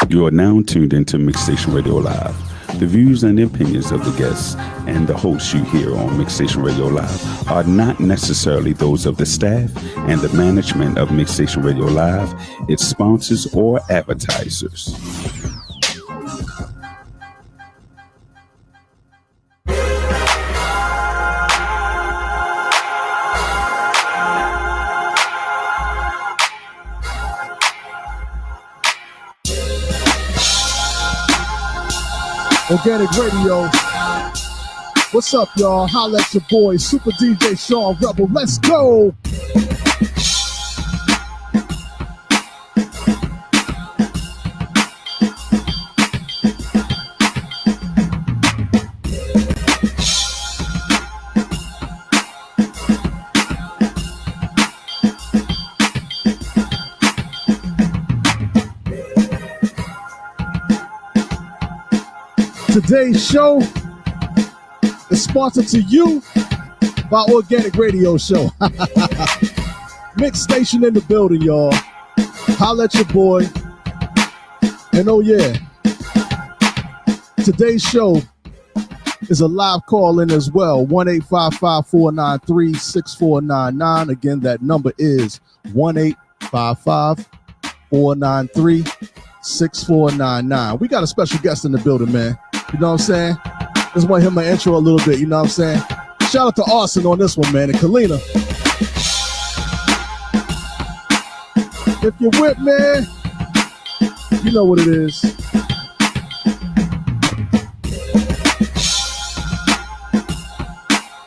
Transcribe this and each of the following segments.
You are now tuned into Mixstation Radio Live. The views and opinions of the guests and the hosts you hear on Mixstation Radio Live are not necessarily those of the staff and the management of Mixstation Radio Live, its sponsors, or advertisers. Organic Radio. What's up, y'all? Holla at your boy, Super DJ Sean Rebel. Let's go! Today's show is sponsored to you by Organic Radio Show. Mix Station in the building, y'all. Holla at your boy. And oh yeah, today's show is a live call-in as well. 1-855-493-6499. Again, that number is 1-855-493-6499. We got a special guest in the building, man. You know what I'm saying? Just want to hear my intro a little bit, you know what I'm saying? Shout out to Austin on this one, man, and Kalina. If you're with me, you know what it is.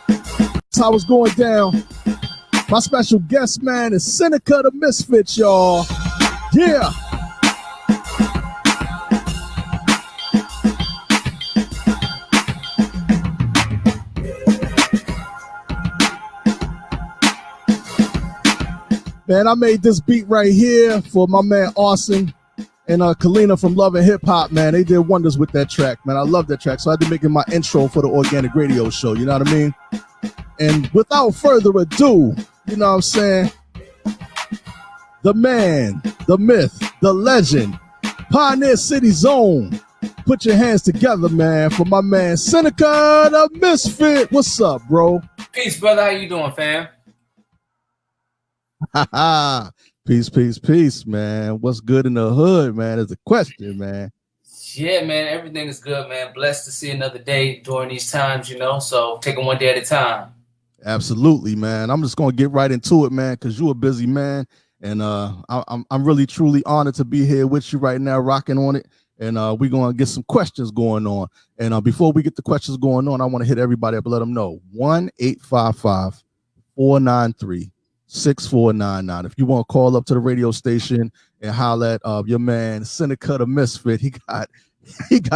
That's how it's going down. My special guest, man, is Senica Da Misfit, y'all. Yeah. Man, I made this beat right here for my man Austin and Kalina from Love and Hip Hop, man. They did wonders with that track, man. I love that track, so I had to make it my intro for the Organic Radio Show, you know what I mean? And without further ado, you know what I'm saying? The man, the myth, the legend, Pioneer City Zone. Put your hands together, man, for my man Senica Da Misfit. What's up, bro? Peace, brother. How you doing, fam? Peace, peace, peace, man. What's good in the hood, man, is the question, man. Yeah, man, everything is good, man. Blessed to see another day during these times, you know, so taking one day at a time. Absolutely, man. I'm just gonna get right into it, man, because you're a busy man, and I'm really truly honored to be here with you right now, rocking on it. And we're gonna get some questions going on. And before we get the questions going on, I want to hit everybody up and let them know 1-855-493-6499. If you want to call up to the radio station and holler at your man Senica Da Misfit, he got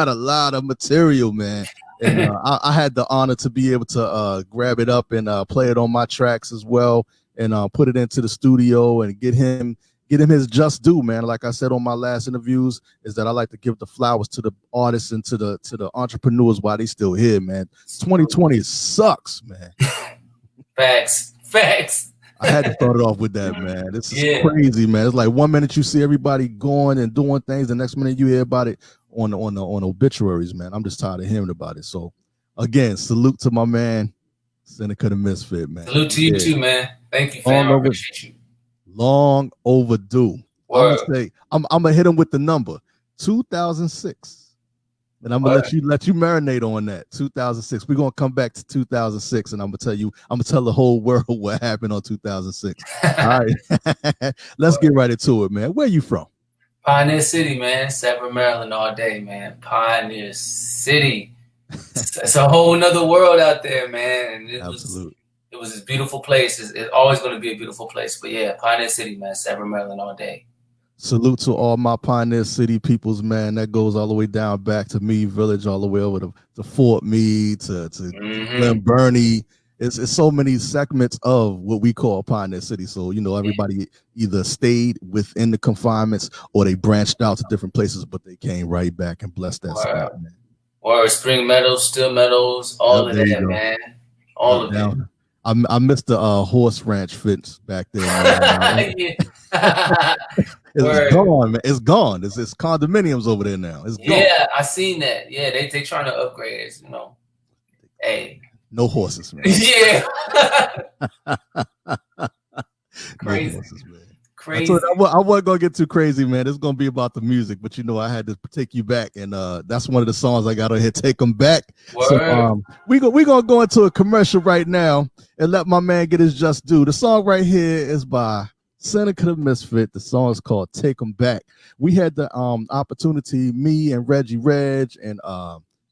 a lot of material, man. And I had the honor to be able to grab it up and play it on my tracks as well, and put it into the studio and get him his just due, man. Like I said on my last interviews, is that I like to give the flowers to the artists and to the entrepreneurs while they still here, man. 2020 sucks, man. Facts. I had to start it off with that, man. This is crazy, man. It's like 1 minute you see everybody going and doing things, the next minute you hear about it on obituaries, man. I'm just tired of hearing about it. So, again, salute to my man, Senica Da Misfit, man. Salute to you too, man. Thank you, fam. I appreciate you. Long overdue. I'm gonna hit him with the number 2006. And I'm gonna let you marinate on that. 2006. We're gonna come back to 2006, and I'm gonna tell the whole world what happened on 2006. All right, let's get right into it, man. Where you from? Pioneer City, man. Severn, Maryland, all day, man. Pioneer City. It's a whole nother world out there, man. And it was a beautiful place. It's always going to be a beautiful place. But yeah, Pioneer City, man. Severn, Maryland, all day. Salute to all my Pioneer City peoples, man. That goes all the way down back to Meade Village, all the way over to Fort Meade, to Glen Burnie. It's so many segments of what we call Pioneer City. So, you know, everybody either stayed within the confinements or they branched out to different places, but they came right back and blessed that spot, man. Or Spring Meadows, Still Meadows, all of that, man. All of it. I missed the horse ranch fence back there. It's gone, man. It's gone. It's condominiums over there now. It's gone. Yeah, I seen that. Yeah, they trying to upgrade it, you know. Hey. No horses, man. Yeah. Crazy. No horses, man. Crazy. I wasn't gonna get too crazy, man. It's gonna be about the music, but you know, I had to take you back, and that's one of the songs I got on here. Take them back. Word. So we gonna go into a commercial right now and let my man get his just due. The song right here is by Senica Da Misfit. The song is called "Take Them Back." We had the opportunity, me and Reggie Reg, and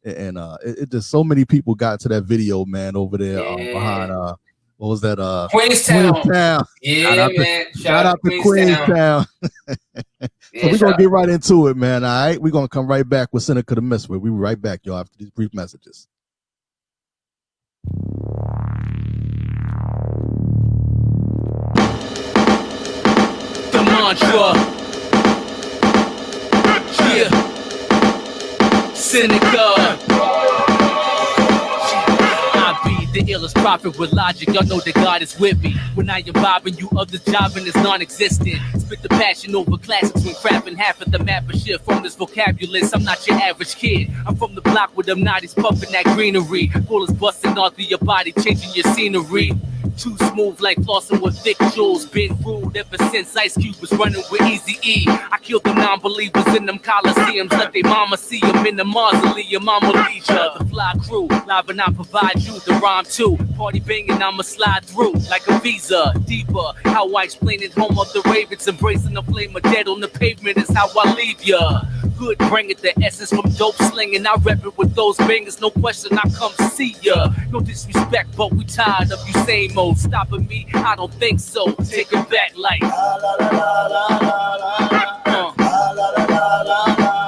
it just so many people got to that video, man, over there behind what was that? Queenstown. Yeah, man. Shout out to Queenstown. So we're gonna get right into it, man. All right, we're gonna come right back with Senica Da Misfit. We'll be right back, y'all, after these brief messages. The mantra. Yeah. Senica. The illest prophet with logic, y'all know that God is with me. When I am bobbing, you others jobbing is non-existent. Spit the passion over classics when crapping half of the map of shit from this vocabulary. I'm not your average kid. I'm from the block with them naughties puffing that greenery. Bullets busting all through your body, changing your scenery. Too smooth like flossing with thick jewels. Been ruled ever since Ice Cube was running with Eazy-E. I killed the non-believers in them coliseums. Let they mama see them in the mausoleum. I'ma lead ya, the fly crew. Live and I provide you the rhyme too. Party banging, I'ma slide through like a visa. Deeper, how I explain it, home of the Ravens. Embracing the flame of dead on the pavement is how I leave ya. Good, bring it, the essence from dope slinging. I rep it with those bangers, no question, I come to see ya. No disrespect, but we tired of you same old. Stopping me, I don't think so. Take it back like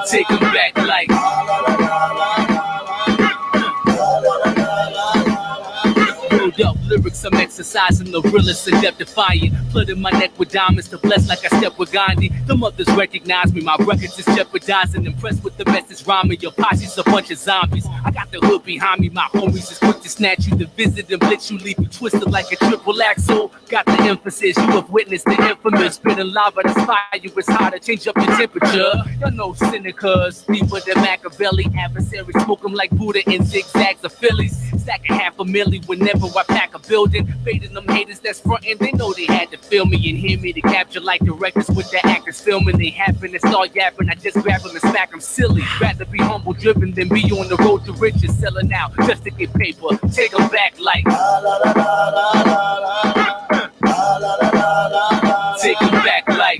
take it back like up lyrics, I'm exercising the realest and depth defying. Flooding my neck with diamonds to bless like I step with Gandhi. The mothers recognize me, my records is jeopardizing. Impressed with the message rhyming, your posse's a bunch of zombies. I got the hood behind me, my homies is quick to snatch you, to visit and blitz you, leave you twisted like a triple axle. Got the emphasis, you have witnessed the infamous. Spitting lava that's fire, it's hard to change up your temperature. Y'all know Senecas, deeper than Machiavelli. Adversaries smoke them like Buddha in zigzags of Phillies. Stacking half a milli whenever I pack a building. Fading them haters that's frontin', they know they had to feel me and hear me to capture like directors with the actors filming. They happen to start yapping, I just grab them and smack them silly. Rather be humble driven than be on the road to riches. Selling out just to get paper, take them back like take them back like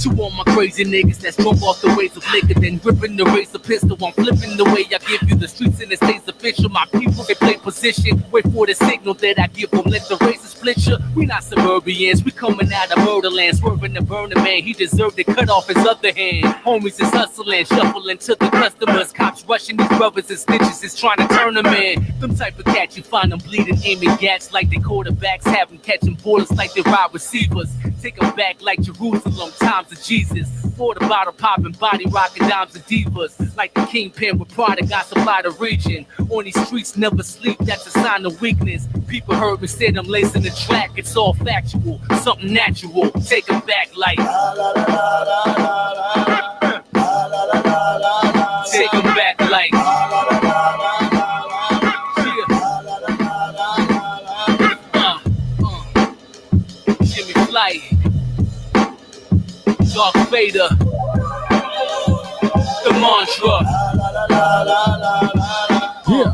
to all my crazy niggas that's drunk off the ways of liquor, then ripping the razor pistol. I'm flipping the way I give you the streets and it stays official. My people, they play position, wait for the signal that I give them. Let the razor split you. We not suburbians, we coming out of murderland. Swerving the burner man, he deserved to cut off his other hand. Homies is hustling, shuffling to the customers. Cops rushing these brothers and snitches is trying to turn them in. Them type of cats you find them bleeding, aiming gats like they quarterbacks. Have them catching bullets like they wide receivers. Take them back like Jerusalem, times of Jesus. For the bottle popping, body rocking dimes and divas. Like the kingpin with product, I supply the region. On these streets, never sleep, that's a sign of weakness. People heard me say I'm lacing the track, it's all factual, something natural. Take them back like take them back like Jimmy Flight, DarkFada, the mantra. Yeah.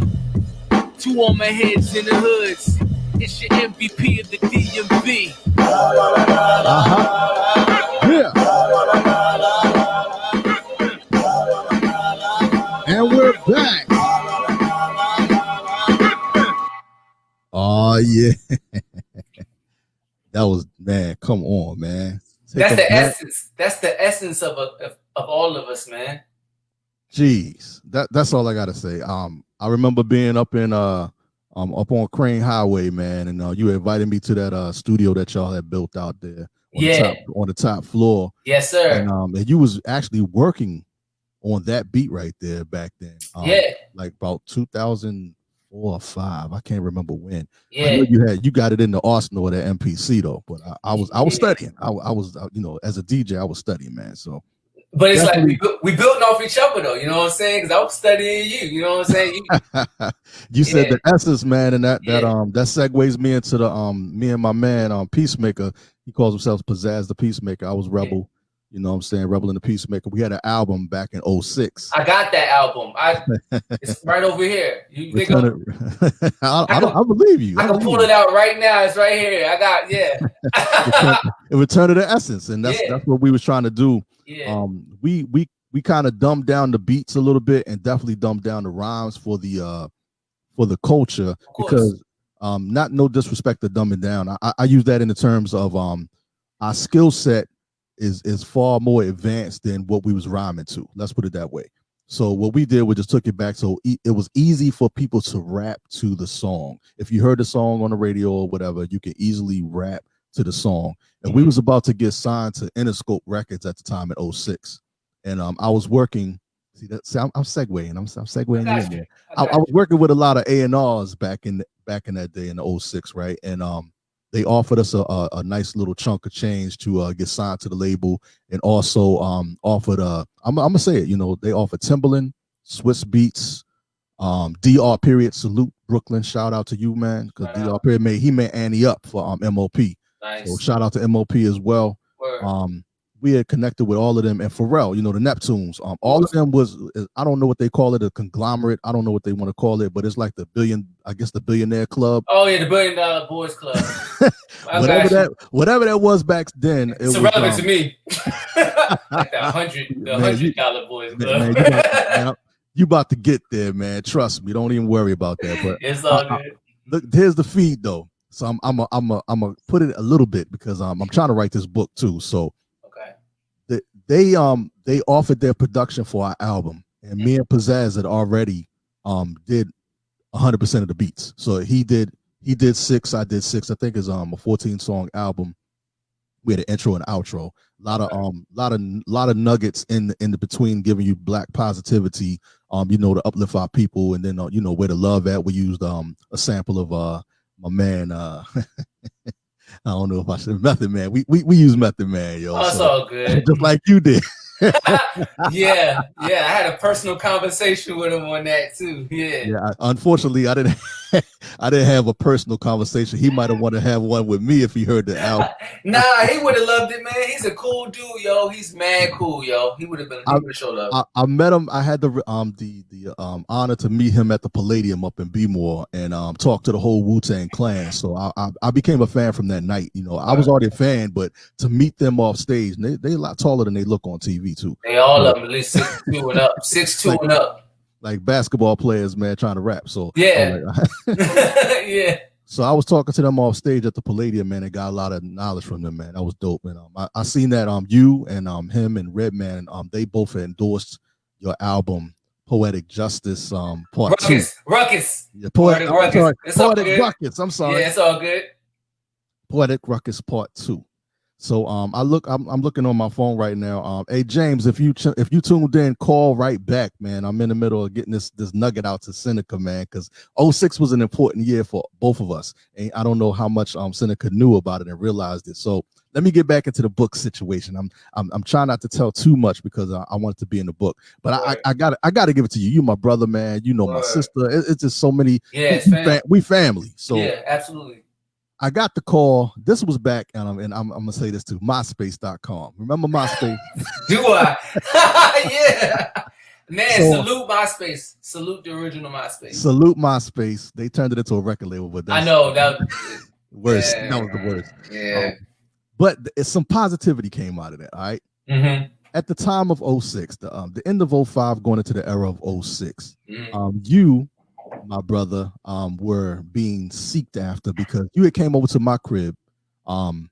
To all my heads in the hoods, it's your MVP of the DMV. Yeah. And we're back. Oh yeah. That was, man, come on, man. That's the essence. That's the essence of all of us, man. Jeez, that's all I gotta say. I remember being up in up on Crane Highway, man, and you invited me to that studio that y'all had built out there on the top floor. Yes, sir. And you was actually working on that beat right there back then. Like about 2004 4 or 5. I can't remember when. Yeah. I know you got it in the arsenal of the MPC though, but I was studying. I was as a DJ, I was studying, man. So but it's definitely. Like we building off each other though, you know what I'm saying? Because I was studying you know what I'm saying? You said the essence, man, and that segues me into the me and my man Peacemaker. He calls himself Pizzazz the Peacemaker. I was Rebel. You know what I'm saying? Rebel and the Peacemaker. We had an album back in 06. I got that album. It's right over here. You think I believe you. I can pull it out right now. It's right here. I got, Return to the Essence. And that's what we was trying to do. Yeah. We kind of dumbed down the beats a little bit and definitely dumbed down the rhymes for the culture, because not no disrespect to dumbing down. I use that in the terms of our skill set is far more advanced than what we was rhyming to. Let's put it that way. So what we did, we just took it back. So it was easy for people to rap to the song. If you heard the song on the radio or whatever, you can easily rap to the song. And we was about to get signed to Interscope Records at the time in 06. And I was working. See that? See, I'm segueing. I'm segueing in there. I was working with a lot of A&Rs back in that day in the 06, right? And they offered us a nice little chunk of change to get signed to the label, and also offered I'm gonna say it, they offered Timbaland, Swiss Beats, DR period, salute Brooklyn, shout out to you, man, because DR period made Annie up for MOP. Nice. So shout out to MOP as well. Word. We had connected with all of them, and Pharrell, the Neptunes. All of them was, I don't know what they call it, a conglomerate. I don't know what they want to call it, but it's like the billionaire club. Oh yeah, the $1 Billion Boys Club. whatever that was back then. It's irrelevant to me. Like the $100 Boys Club. Man, you about to get there, man. Trust me. Don't even worry about that. But it's all good. Look, here's the feed though. So I'm gonna put it a little bit because I'm trying to write this book too. So they offered their production for our album, and me and Pizzazz had already did 100% of the beats. So he did 6, I did 6. I think it's a 14-song album. We had an intro and outro. A lot of nuggets in the between, giving you black positivity, to uplift our people, and then where the love at. We used a sample of my man I don't know if I should Method Man. We use Method Man, yo. That's all good. Just like you did. Yeah. I had a personal conversation with him on that too. Yeah. Unfortunately, I didn't have a personal conversation. He might have wanted to have one with me if he heard the album. Nah, he would have loved it, man. He's a cool dude, yo. He's mad cool, yo. He would have showed up. I met him. I had the honor to meet him at the Palladium up in B-More and talk to the whole Wu-Tang Clan. So I became a fan from that night. I was already a fan, but to meet them off stage, they a lot taller than they look on TV too. They all of them at least 6'2" and up. 6'2" and up. Like basketball players, man, trying to rap. So yeah. Yeah. So I was talking to them off stage at the Palladium, man, and got a lot of knowledge from them, man. That was dope. And I seen that you and him and Redman, they both endorsed your album Poetic Justice Part 2. Ruckus. Yeah, Poetic Ruckus. Poetic Ruckus. I'm sorry. Yeah, it's all good. Poetic Ruckus Part 2. So I'm looking on my phone right now. Hey James, if you tuned in, call right back, man. I'm in the middle of getting this nugget out to Seneca, man, because 06 was an important year for both of us, and I don't know how much Seneca knew about it and realized it. So let me get back into the book situation. I'm trying not to tell too much because I want it to be in the book, but I gotta give it to you. You my brother, man. My sister. It's just so many. Yeah, we family. So yeah, absolutely. I got the call. This was back, and I'm gonna say this too. MySpace.com. Remember MySpace? Do I? Yeah. Man, salute MySpace. Salute the original MySpace. Salute MySpace. They turned it into a record label, but I know that worst. Yeah. That was the worst. Yeah. But some positivity came out of that. All right. Mm-hmm. At the time of 06, the end of 05, going into the era of 06, you, my brother, were being seeked after because you had came over to my crib, and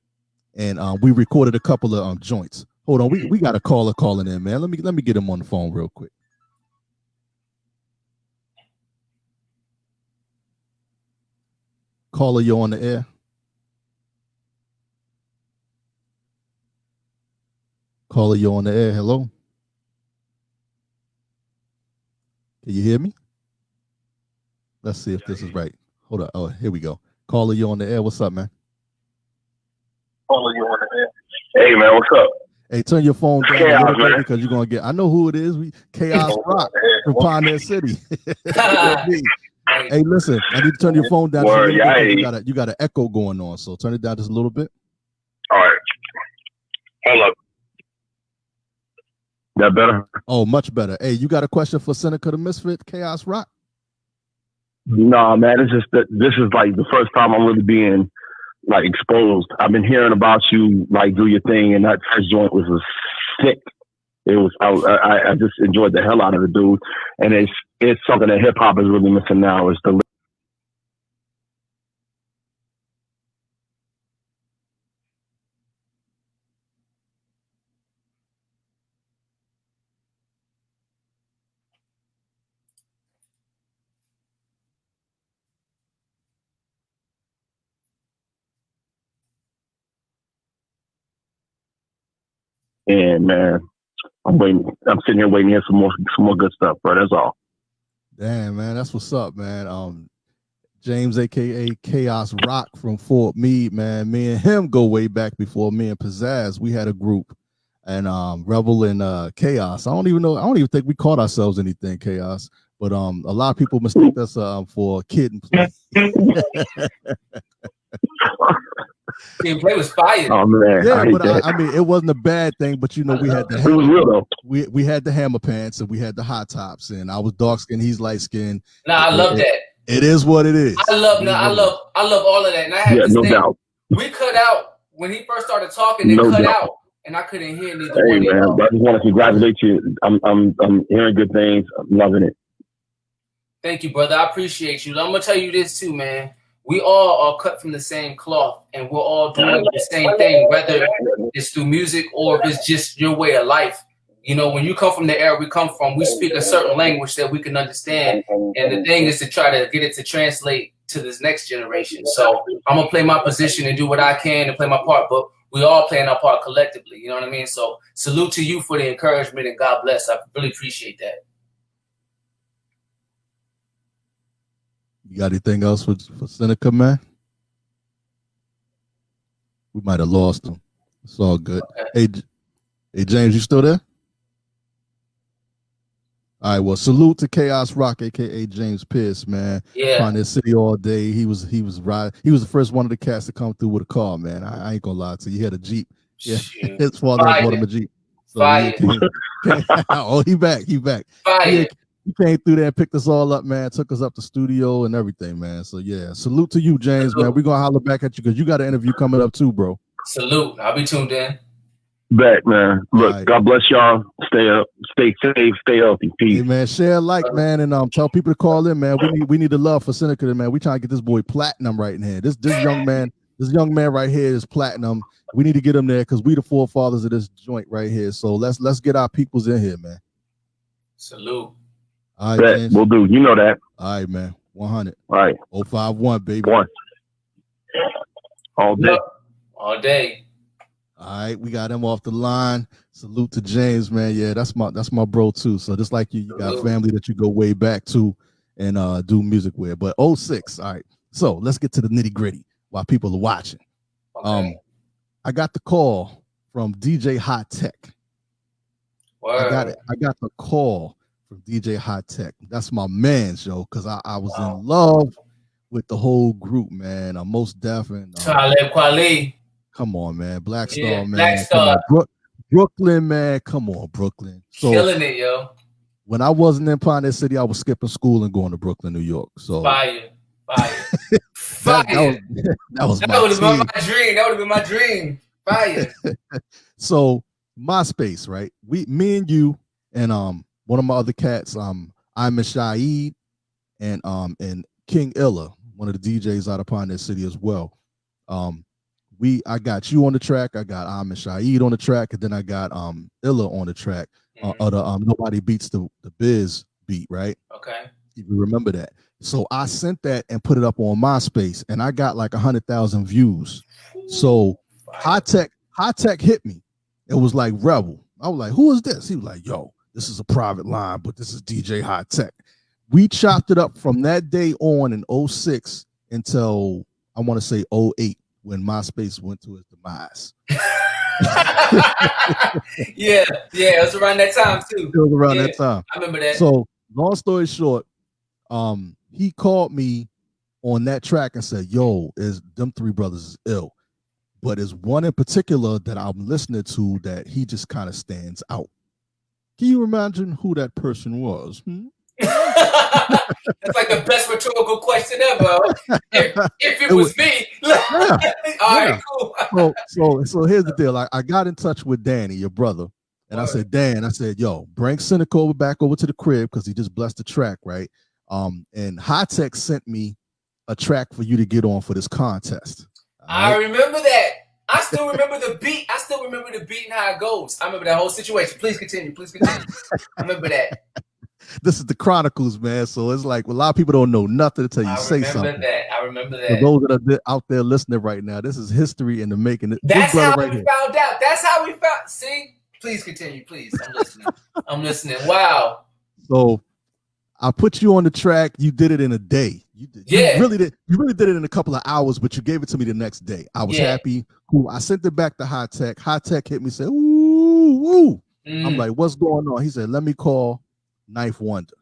we recorded a couple of joints. Hold on, we got a caller calling in, man. Let me get him on the phone real quick. Caller, you on the air? Caller, you on the air? Hello? Can you hear me? Let's see if this is right. Hold on. Oh, here we go. Caller, you on the air. What's up, man? Caller, you on the air. Hey, man, what's up? Hey, turn your phone down Chaos, a little bit man. because you're gonna get. I know who it is. Chaos Rock from Pioneer City. Hey, listen, I need to turn your phone down. Word, yeah, you got an echo going on, so turn it down just a little bit. All right. Hold up. That better? Oh, much better. Hey, you got a question for Senica Da Misfit, Chaos Rock? No, man, this is like the first time I'm really being like exposed. I've been hearing about you like do your thing, and that first joint was sick. It was I just enjoyed the hell out of the dude, and it's something that hip hop is really missing now. Is the and man, I'm sitting here waiting to hear some more good stuff, bro. That's all. Damn, man, that's what's up, man. James, aka Chaos Rock from Fort Meade, man. Me and him go way back before me and Pizzazz. We had a group, and Rebel and Chaos. I don't even think we called ourselves anything, Chaos. But a lot of people mistake us for Kid and Play. Kid and Play was fire. Oh man, yeah, but I mean, it wasn't a bad thing. But you know, we had the it was real though. We had the hammer pants and we had the hot tops, and I was dark skinned, he's light skinned. Nah, I love that. It is what it is. I love all of that. And I had no doubt. We cut out when he first started talking. They cut out, and I couldn't hear neither one. Hey man, I just want to congratulate you. I'm hearing good things. I'm loving it. Thank you, brother. I appreciate you. I'm gonna tell you this too, man. We all are cut from the same cloth, and we're all doing the same thing, whether it's through music or if it's just your way of life. You know, when you come from the era we come from, we speak a certain language that we can understand. And the thing is to try to get it to translate to this next generation. So I'm going to play my position and do what I can and play my part. But we all playing our part collectively. You know what I mean? So salute to you for the encouragement and God bless. I really appreciate that. You got anything else for Seneca, man? We might have lost him. It's all good. Okay. Hey, James, you still there? All right, well, salute to Chaos Rock, aka James Pierce, man. Yeah, Pioneer City all day. He was riding. He was the first one of the cats to come through with a car, man. I ain't gonna lie to you. He had a Jeep. Yeah, his father bought him a Jeep. So he back. He back. He came through there and picked us all up, man. Took us up to studio and everything, man. So yeah, salute to you, James, man. We're gonna holler back at you because you got an interview coming up too, bro. Salute. I'll be tuned in. Back, man. Look, right. God bless y'all. Stay up, stay safe, stay healthy. Peace. Hey, man, share man, and tell people to call in, man. We need the love for Seneca, man. We trying to get this boy platinum right in here. This young man right here is platinum. We need to get him there because we the forefathers of this joint right here. So let's get our peoples in here, man. Salute. All right, James. We'll do. You know that. All right, man. 100. All right. 051, baby. 1. All day. All day. All right, we got him off the line. Salute to James, man. Yeah, that's my bro too. So just like you got family that you go way back to and do music with. But 06, all right. So let's get to the nitty gritty while people are watching. Okay. I got the call from DJ Hot Tech. Word. I got the call from DJ Hot Tech. That's my man, yo, because I was in love with the whole group, man. I'm Most Def and Kweli. Come on, man. Black Star, man. Black Star. Brooklyn, man. Come on, Brooklyn. So, killing it, yo. When I wasn't in Pioneer City, I was skipping school and going to Brooklyn, New York. So fire. That would have been my dream. That would have been my dream. Fire. So MySpace, right? Me and you and one of my other cats, I'm Shaeed and King Illa, one of the DJs out of Pioneer City as well. I got you on the track. I got Shaeed on the track, and then I got Illa on the track. Nobody Beats the Biz beat, right? Okay. You remember that. So I sent that and put it up on MySpace, and I got like 100,000 views. So High Tech hit me. It was like Rebel. I was like, who is this? He was like, yo, this is a private line, but this is DJ High Tech. we chopped it up from that day on in 06 until I want to say 08 when MySpace went to its demise. yeah, it was around that time too. It was around that time. I remember that. So long story short, he called me on that track and said, "Yo, is them three brothers is ill, but there's one in particular that I'm listening to that he just kind of stands out." Can you imagine who that person was? That's like the best rhetorical question ever. If it was me, all right, cool. So here's the deal. I got in touch with Danny, your brother, and I said, Dan, I said, yo, bring Senica back over to the crib because he just blessed the track, right? And High Tech sent me a track for you to get on for this contest. I remember that. I still remember the beat. I still remember the beat and how it goes. I remember that whole situation. Please continue. I remember that. This is the Chronicles, man. So it's like a lot of people don't know nothing until you say something. I remember that. For those that are out there listening right now, this is history in the making. That's how we found out. That's how we found. See, please continue, please. I'm listening. Wow. So I put you on the track. You did it in a day. You really did it in a couple of hours, but you gave it to me the next day. I was happy. Cool. I sent it back to High Tech. High Tech hit me, said, "Ooh." I'm like, "What's going on?" He said, "Let me call Knife Wonder."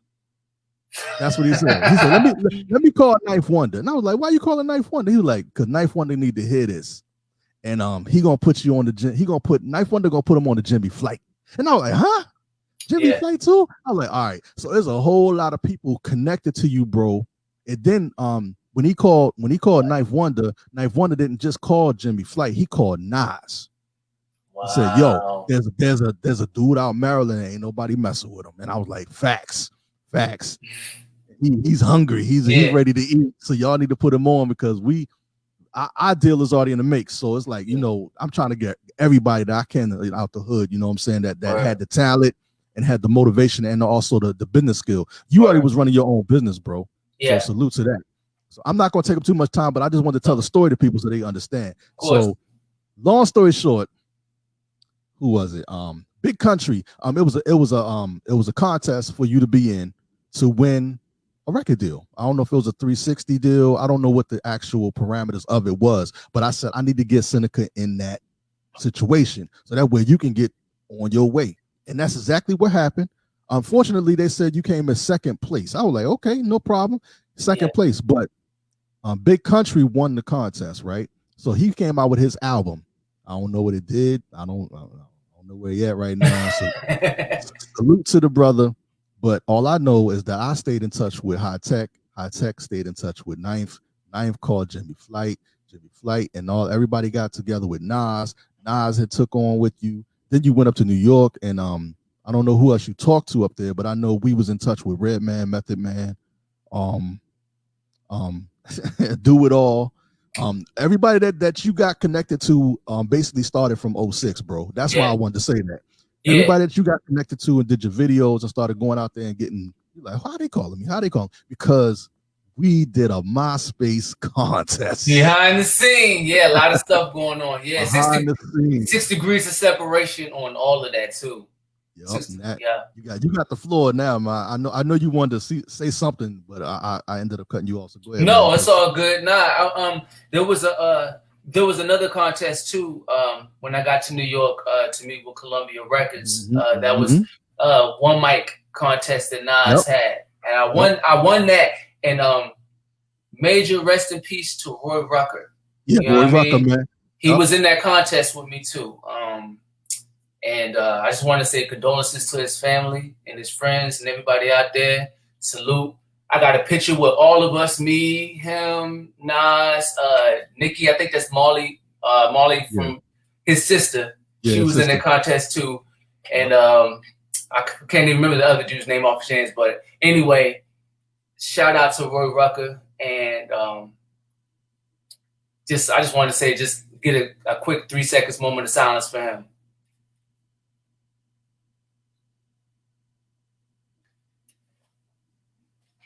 That's what he said. He said, let me call Knife Wonder. And I was like, "Why you calling Knife Wonder?" He was like, "Because Knife Wonder need to hear this. And he gonna put you on the Knife Wonder gonna put him on the Jimmy Flight." And I was like, "Huh? Jimmy Flight too?" I was like, "All right." So there's a whole lot of people connected to you, bro. And then when he called Knife Wonder didn't just call Jimmy Flight, he called Nas. Wow. He said, "Yo, there's a dude out in Maryland, ain't nobody messing with him." And I was like, facts. He's hungry. He's ready to eat. So y'all need to put him on because our deal is already in the mix. So it's like, I'm trying to get everybody that I can out the hood, you know what I'm saying, that had the talent and had the motivation and also the business skill. You already was running your own business, bro. Yeah. So salute to that. So I'm not going to take up too much time, but I just want to tell the story to people so they understand. So long story short, who was it? Big Country. It was a contest for you to be in to win a record deal. I don't know if it was a 360 deal. I don't know what the actual parameters of it was, but I said I need to get Senica in that situation so that way you can get on your way. And that's exactly what happened. Unfortunately, they said you came in second place. I was like, okay, no problem. Second place. But Big Country won the contest, right? So he came out with his album. I don't know what it did. I don't know where he at right now. So salute to the brother. But all I know is that I stayed in touch with High Tech. High Tech stayed in touch with Ninth. Ninth called Jimmy Flight, and everybody got together with Nas. Nas had took on with you. Then you went up to New York, and I don't know who else you talked to up there, but I know we was in touch with Redman, Method Man, Do It All. Everybody that you got connected to basically started from 06, bro. That's why I wanted to say that. Yeah. Everybody that you got connected to and did your videos and started going out there and getting, like, how they calling me? How they calling? Because we did a MySpace contest. Behind the scene. Yeah, a lot of stuff going on. Yeah, 6 degrees of separation on all of that too. Yep, you got the floor now, man. I know you wanted to say something, but I ended up cutting you off. So go ahead. No, it's all good. There was another contest too. When I got to New York to meet with Columbia Records, that was one mic contest that Nas had, and I won that. And major rest in peace to Roy Rucker. Yeah, Roy Rucker, man. He was in that contest with me too. And I just want to say condolences to his family and his friends and everybody out there. Salute. I got a picture with all of us, me, him, Nas, Nikki. I think that's Molly from his sister. She was in the contest too. And I can't even remember the other dude's name off the chance. But anyway, shout out to Roy Rucker. And I just wanted to say, just get a quick 3 seconds moment of silence for him.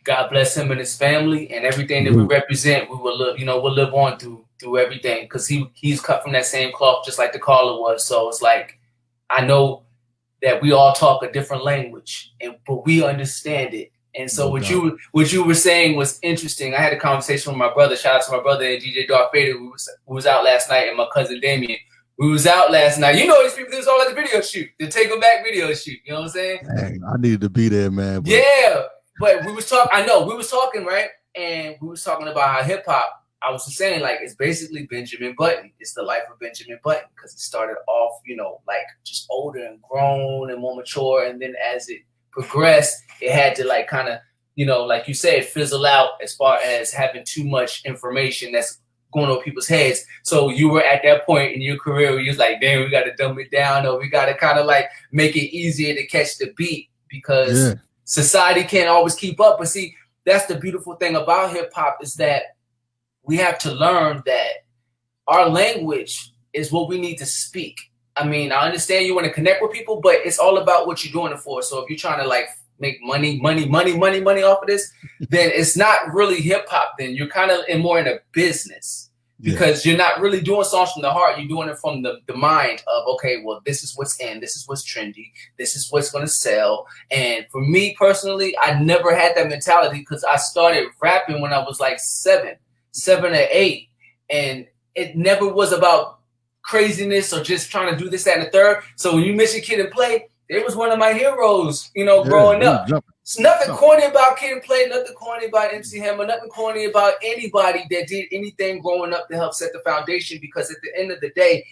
God bless him and his family and everything that we represent. We will live, we'll live on through everything because he's cut from that same cloth, just like the caller was. So it's like, I know that we all talk a different language, but we understand it, And so what you were saying was interesting. I had a conversation with my brother. Shout out to my brother and DJ DarkFada, who was out last night, and my cousin Damien. We was out last night. You know these people do this all at the video shoot, the Take 'Em Back video shoot. You know what I'm saying? Dang, I needed to be there, man. But. Yeah, but we was talking. I know we was talking, right? And we was talking about how hip hop. I was saying like it's basically Benjamin Button. It's the life of Benjamin Button because it started off, like just older and grown and more mature, and then as it progressed, it had to like kind of, like you said, fizzle out as far as having too much information that's going over people's heads. So you were at that point in your career where you was like, damn, we got to dumb it down, or we got to kind of like make it easier to catch the beat because society can't always keep up. But see, that's the beautiful thing about hip hop is that we have to learn that our language is what we need to speak. I mean, I understand you want to connect with people, but it's all about what you're doing it for. So if you're trying to like make money off of this, then it's not really hip hop. Then you're kind of more in a business because you're not really doing songs from the heart. You're doing it from the mind of, okay, well, this is what's in, this is what's trendy, this is what's going to sell. And for me personally, I never had that mentality because I started rapping when I was like 7 or 8. And it never was about craziness or just trying to do this, that, and the third. So when you mention Kid and Play, it was one of my heroes, growing up. It's nothing corny about Kid and Play, nothing corny about MC Hammer, nothing corny about anybody that did anything growing up to help set the foundation, because at the end of the day,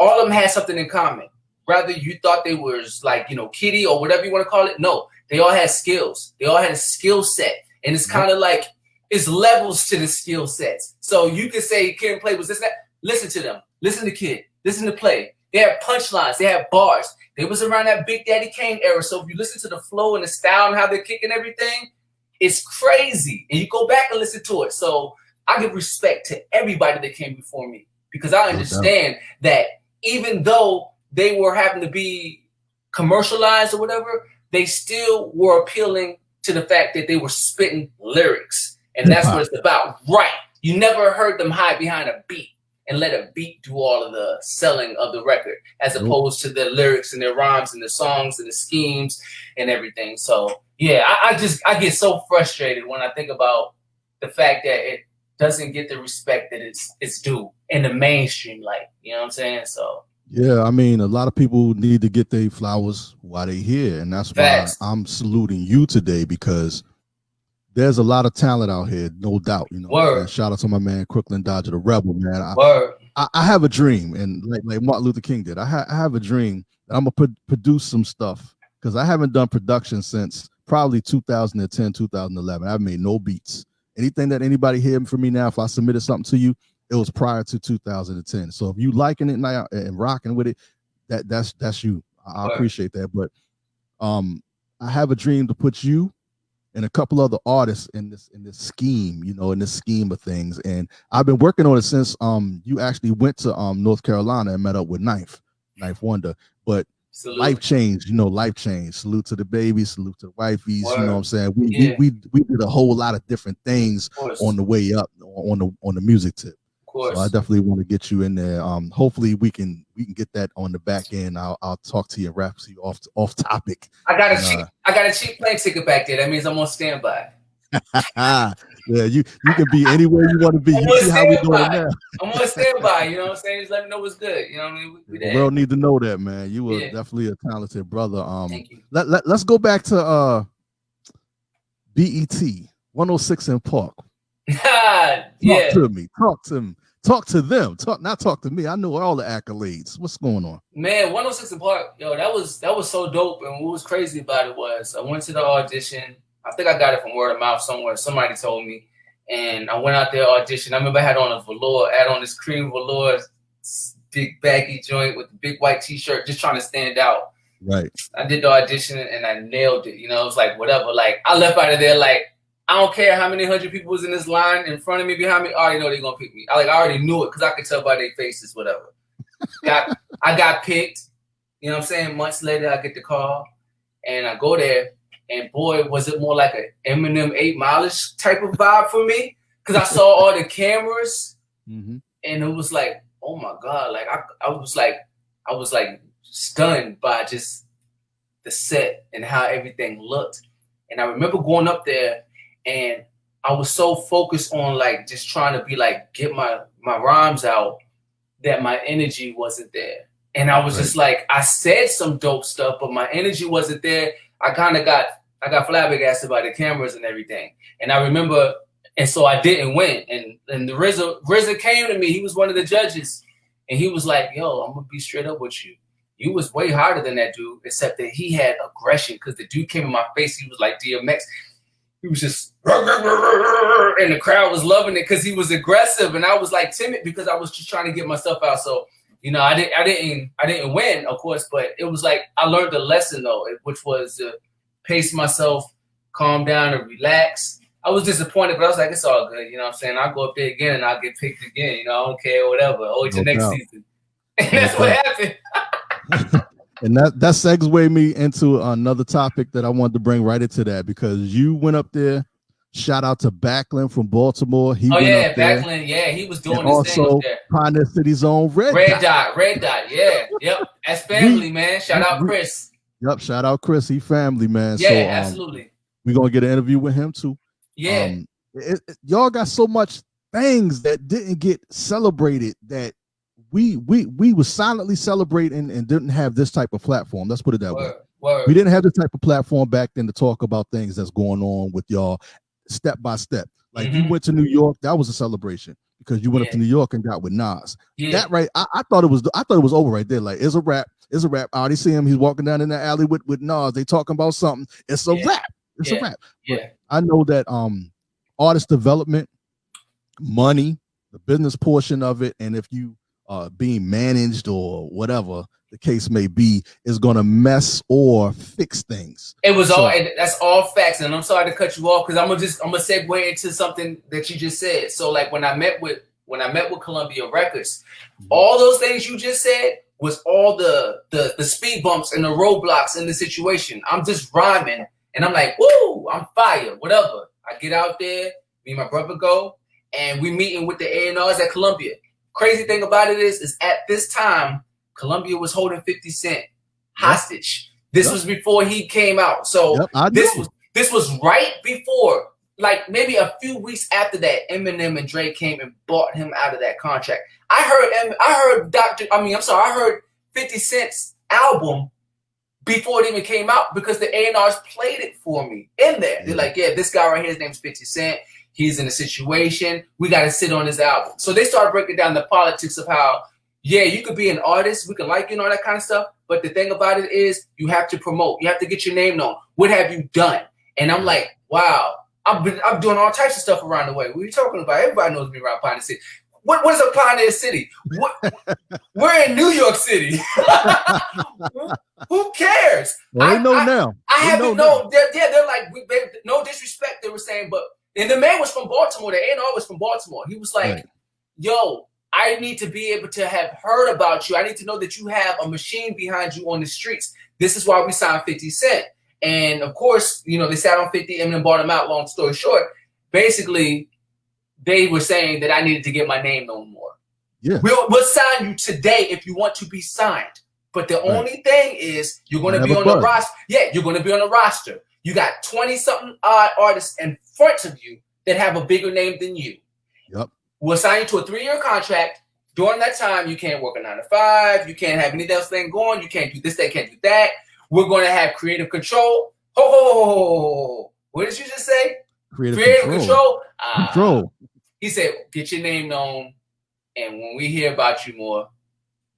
all of them had something in common. Whether you thought they was like, kiddie or whatever you want to call it, no, they all had skills. They all had a skill set. And it's kind of like, it's levels to the skill sets. So you can say Kid and Play was this, that. Listen to them. Listen to Kid. Listen to Play. They had punchlines. They had bars. They was around that Big Daddy Kane era. So if you listen to the flow and the style and how they're kicking everything, it's crazy. And you go back and listen to it. So I give respect to everybody that came before me, because I understand that even though they were having to be commercialized or whatever, they still were appealing to the fact that they were spitting lyrics. And that's what it's about. Right. You never heard them hide behind a beat and let a beat do all of the selling of the record, as opposed to the lyrics and their rhymes and the songs and the schemes and everything. So yeah, I get so frustrated when I think about the fact that it doesn't get the respect that it's due in the mainstream, like, you know what I'm saying? So yeah, I mean, a lot of people need to get their flowers while they're here, and that's why I'm saluting you today, because there's a lot of talent out here, no doubt. Shout out to my man Crooklyn Dodger, the Rebel, man. I have a dream, and like Martin Luther King did, I have a dream that I'm gonna produce some stuff, because I haven't done production since probably 2010, 2011. I've made no beats. Anything that anybody hear from me now, if I submitted something to you, it was prior to 2010. So if you liking it now and rocking with it, that's you. I appreciate that. But I have a dream to put you and a couple other artists in this scheme, in this scheme of things. And I've been working on it since you actually went to North Carolina and met up with Knife Wonder. But life changed, life changed. Salute to the babies, salute to the wifeys. You know what I'm saying? We did a whole lot of different things on the way up on the music tip. So I definitely want to get you in there. Hopefully we can get that on the back end. I'll talk to you and wrap you off topic. I got a cheap plane ticket back there. That means I'm on standby. Yeah, you can be anywhere you want to be. You see how we doing it now. I'm on standby. You know what I'm saying? Just let me know what's good. You know what I mean? The world need to know that, man. You were definitely a talented brother. Thank you. Let's go back to BET 106 in Park. Talk to me. Talk to them. Talk to me. I know all the accolades. What's going on? Man, 106 in Park, yo, that was so dope. And what was crazy about it was I went to the audition. I think I got it from word of mouth somewhere. Somebody told me. And I went out there, audition. I remember I had on this cream velour, big baggy joint with the big white t-shirt, just trying to stand out. Right. I did the audition and I nailed it. It was like, whatever. Like, I left out of there like, I don't care how many hundred people was in this line in front of me, behind me. I already know they're going to pick me. I already knew it because I could tell by their faces, whatever. I got picked. You know what I'm saying? Months later, I get the call and I go there. And boy, was it more like an Eminem 8 Mileish type of vibe for me, because I saw all the cameras and it was like, oh my God. Like I was like stunned by just the set and how everything looked. And I remember going up there, and I was so focused on like just trying to be like get my rhymes out that my energy wasn't there. And I was just like, I said some dope stuff, but my energy wasn't there. I got flabbergasted by the cameras and everything. And I remember, and so I didn't win. And the RZA came to me. He was one of the judges, and he was like, "Yo, I'm gonna be straight up with you. You was way harder than that dude, except that he had aggression because the dude came in my face. He was like DMX. He was just, and the crowd was loving it because he was aggressive, and I was like timid because I was just trying to get my stuff out. So, you know, I didn't win, of course, but it was like I learned a lesson though, which was to pace myself, calm down, and relax. I was disappointed, but I was like, it's all good. You know what I'm saying? I'll go up there again and I'll get picked again. You know, I don't care, whatever. Oh, it's your next season. And that's what happened. And that segued me into another topic that I wanted to bring right into that, because you went up there. Shout out to Backlund from Baltimore. He went up there. Backlund. Yeah, he was doing and his also thing up there. Pioneer City's own Red Dot. Yeah. Yep. That's family, man. Shout out Chris. Yep. Shout out Chris. He family, man. Yeah, so, absolutely. We're going to get an interview with him too. Yeah. Y'all got so much things that didn't get celebrated that we was silently celebrating and didn't have this type of platform. Let's put it that way. Word. We didn't have this type of platform back then to talk about things that's going on with y'all step by step. Like you went to New York, that was a celebration because you went up to New York and got with Nas. Yeah. That right, I thought it was over right there. Like it's a wrap. I already see him. He's walking down in the alley with Nas. They talking about something. It's a wrap. It's a wrap. Yeah. But I know that artist development, money, the business portion of it, and if you being managed or whatever the case may be, is going to mess or fix things. It was that's all facts, and I'm sorry to cut you off because I'm gonna segue into something that you just said. So like when I met with Columbia Records, all those things you just said was all the speed bumps and the roadblocks in the situation. I'm just rhyming and I'm like, woo, I'm fire, whatever. I get out there, me and my brother go, and we meeting with the A&Rs at Columbia. Crazy thing about it is at this time, Columbia was holding 50 Cent hostage. This was before he came out. So this was right before, like maybe a few weeks after that, Eminem and Dre came and bought him out of that contract. I heard 50 Cent's album before it even came out because the A&Rs played it for me in there. They're like, yeah, this guy right here, his name's 50 Cent. He's in a situation. We got to sit on his album. So they started breaking down the politics of how, yeah, you could be an artist. We could like you and all that kind of stuff. But the thing about it is you have to promote. You have to get your name known. What have you done? And I'm like, wow, I'm doing all types of stuff around the way. What are you talking about? Everybody knows me around Pioneer City. What is a Pioneer City? We're in New York City. Who cares? Well, now. I haven't known. They're like, no disrespect, they were saying, but and the man was from Baltimore. The A&R was from Baltimore. He was like, yo, I need to be able to have heard about you. I need to know that you have a machine behind you on the streets. This is why we signed 50 Cent. And of course, you know, they sat on 50, Eminem bought him out, long story short. Basically, they were saying that I needed to get my name known more. Yeah. We'll sign you today if you want to be signed. But the only thing is you're going to be on the roster. Yeah, you're going to be on the roster. You got 20-something odd artists in front of you that have a bigger name than you. Yep. We'll sign you to a 3-year contract. During that time, you can't work a 9-to-5. You can't have any else thing going. You can't do this, they can't do that. We're going to have creative control. Ho. What did you just say? Creative control. Control. He said, get your name known. And when we hear about you more,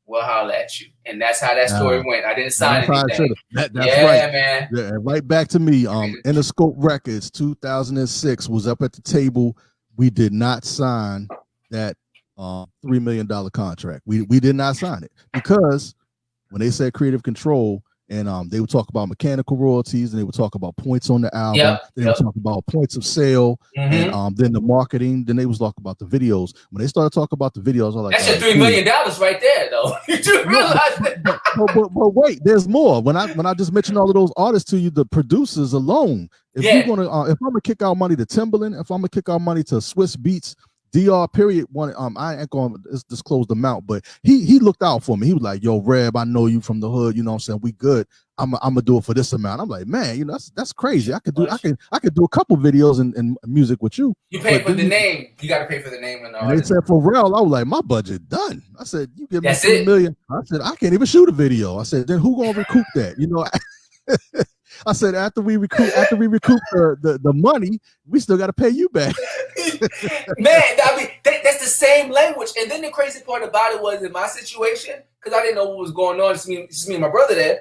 we'll holler at you. And that's how that story went. I didn't sign anything. That's right, man. Yeah, right back to me. Interscope Records, 2006, was up at the table. We did not sign that $3 million contract. We did not sign it because when they said creative control, and they would talk about mechanical royalties, and they would talk about points on the album. They would talk about points of sale, and then the marketing. Then they was talking about the videos. When they started talking about the videos, I was like, "That's your $3 million right there, though." You do realize that? But wait, there's more. When I just mentioned all of those artists to you, the producers alone. If you're gonna, if I'm gonna kick out money to Timbaland, if I'm gonna kick out money to Swiss Beats, DR period one. I ain't gonna disclose the amount, but he looked out for me. He was like, "Yo, Reb, I know you from the hood. You know what I'm saying? We good. I'm gonna do it for this amount." I'm like, "Man, you know that's crazy. I could do a couple videos and music with you." You pay for the name. You got to pay for the name and the artist. They said for real. I was like, "My budget done." I said, "You give me $3 million." I said, "I can't even shoot a video." I said, "Then who gonna recoup that?" You know. I said, after we recoup the money, we still got to pay you back. Man, I mean, that's the same language. And then the crazy part about it was in my situation, because I didn't know what was going on. It's me and my brother there.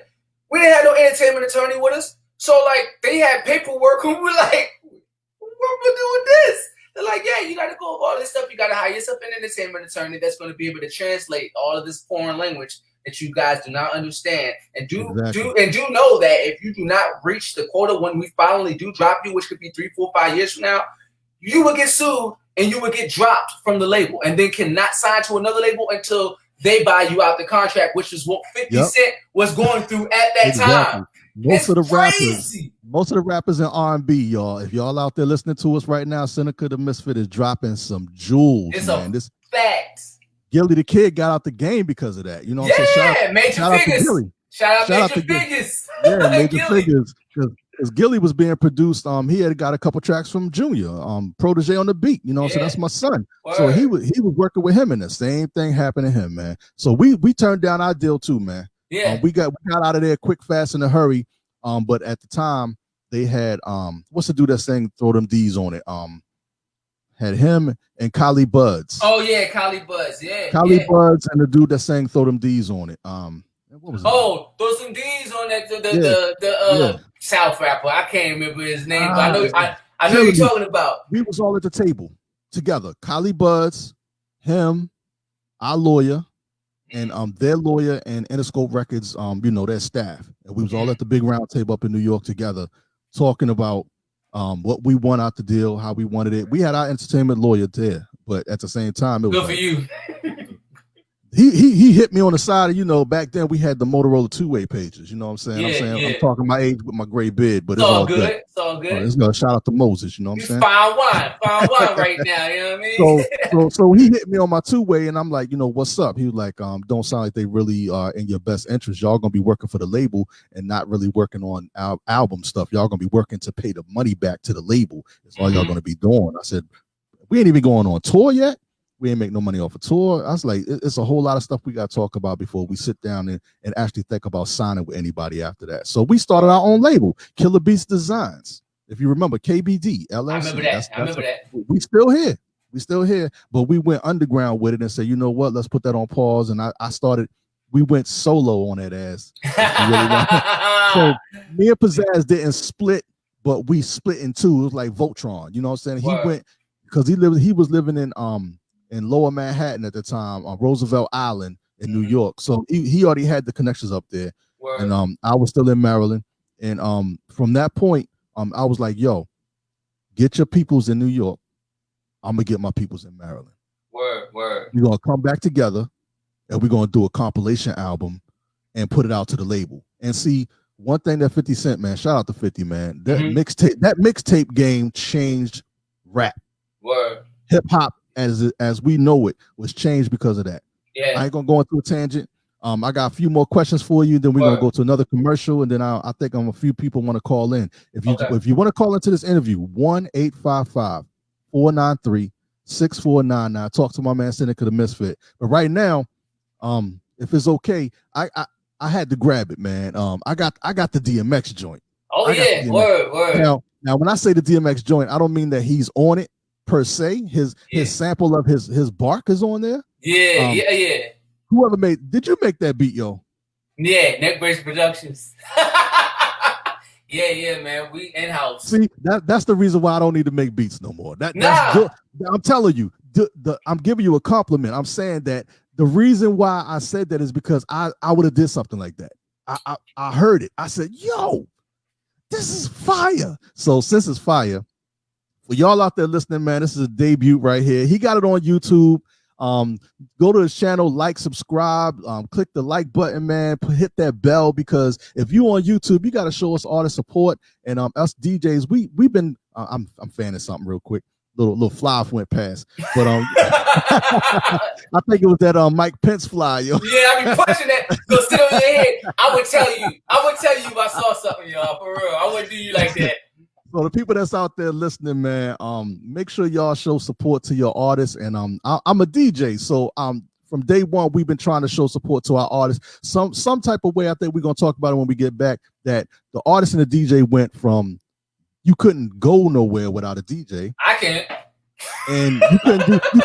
We didn't have no entertainment attorney with us. So, like, they had paperwork. And we were like, what we doing this? They're like, yeah, you got to go over all this stuff. You got to hire yourself an entertainment attorney that's going to be able to translate all of this foreign language that you guys do not understand, and do know that if you do not reach the quota when we finally do drop you, which could be 3, 4, 5 years from now, you will get sued and you will get dropped from the label, and then cannot sign to another label until they buy you out the contract, which is what 50 Cent was going through at that time. Most of the rappers in R&B, y'all. If y'all out there listening to us right now, Senica Da Misfit is dropping some jewels. It's man. This facts. Gilly the Kid got out the game because of that. You know what I'm saying? Major Figures. Shout out Major Figures. Yeah, Major Figures. Because Gilly was being produced, he had got a couple tracks from Junior, Protege on the beat. You know, so that's my son. Word. So he was working with him, and the same thing happened to him, man. So we turned down our deal too, man. Yeah, we got out of there quick, fast, in a hurry. But at the time they had what's the dude that sang "Throw Them D's on It"? Had him and Kali Buds. Oh yeah, Kali Buds. Yeah, Buds and the dude that sang "Throw Them D's on It." What was Throw Some D's on that. The South rapper. I can't remember his name, but I know you're talking about. We was all at the table together. Kali Buds, him, our lawyer, and their lawyer and Interscope Records. You know, their staff, and we was all at the big round table up in New York together, talking about what we want out the deal, how we wanted it. We had our entertainment lawyer there, but at the same time, it was good for you. He hit me on the side of, you know, back then we had the Motorola two-way pages. You know what I'm saying? I'm talking my age with my gray beard, but it's all good. It's all good. It's gonna shout out to Moses. You know what I'm saying? Fine wine right now. You know what I mean? So he hit me on my two-way, and I'm like, you know, what's up? He was like, don't sound like they really are in your best interest. Y'all gonna be working for the label and not really working on album stuff. Y'all gonna be working to pay the money back to the label. That's all y'all gonna be doing. I said, we ain't even going on tour yet. We ain't make no money off a tour. I was like, it's a whole lot of stuff we got to talk about before we sit down and actually think about signing with anybody after that. So we started our own label, Killer Beats Designs. If you remember, KBD, LLC. I remember that. We still here. But we went underground with it and said, you know what, let's put that on pause. And we went solo on that ass. So me and Pizzazz didn't split, but we split in two. It was like Voltron. You know what I'm saying? He went, because he was living in Lower Manhattan at the time, on Roosevelt Island in New York. So he already had the connections up there. Word. And I was still in Maryland. And from that point, I was like, yo, get your peoples in New York. I'm going to get my peoples in Maryland. Word. We're going to come back together, and we're going to do a compilation album and put it out to the label. And see, one thing that 50 Cent, man, shout out to 50, man, that mixtape game changed rap. Word. Hip-hop, as we know it, was changed because of that. Yeah. I ain't gonna go into a tangent. I got a few more questions for you. Then we're gonna go to another commercial, and then I think a few people want to call in. If you want to call into this interview, 1-855-493-6499. Talk to my man Senica Da Misfit. But right now, if it's okay, I had to grab it, man. I got the DMX joint. Oh yeah, word. Now when I say the DMX joint, I don't mean that he's on it per se. His sample of his bark is on there. Yeah. Whoever did you make that beat, yo? Yeah, Neckbrace Productions. yeah, man. We in-house. See, that's the reason why I don't need to make beats no more. That's good. I'm telling you, I'm giving you a compliment. I'm saying that the reason why I said that is because I would have did something like that. I heard it. I said, yo, this is fire. So since it's fire, for y'all out there listening, man, this is a debut right here. He got it on YouTube. Go to his channel, like, subscribe, click the like button, man. Hit that bell, because if you on YouTube, you got to show us all the support. And us DJs, we've been. I'm fanning something real quick. little fly went past. But I think it was that Mike Pence fly, yo. Yeah, I be pushing that. Go sit on your head. I would tell you if I saw something, y'all. For real, I wouldn't do you like that. So the people that's out there listening, man, make sure y'all show support to your artists. And I'm a DJ, so from day one we've been trying to show support to our artists. Some type of way. I think we're gonna talk about it when we get back. That the artist and the DJ went from you couldn't go nowhere without a DJ. I can't. And you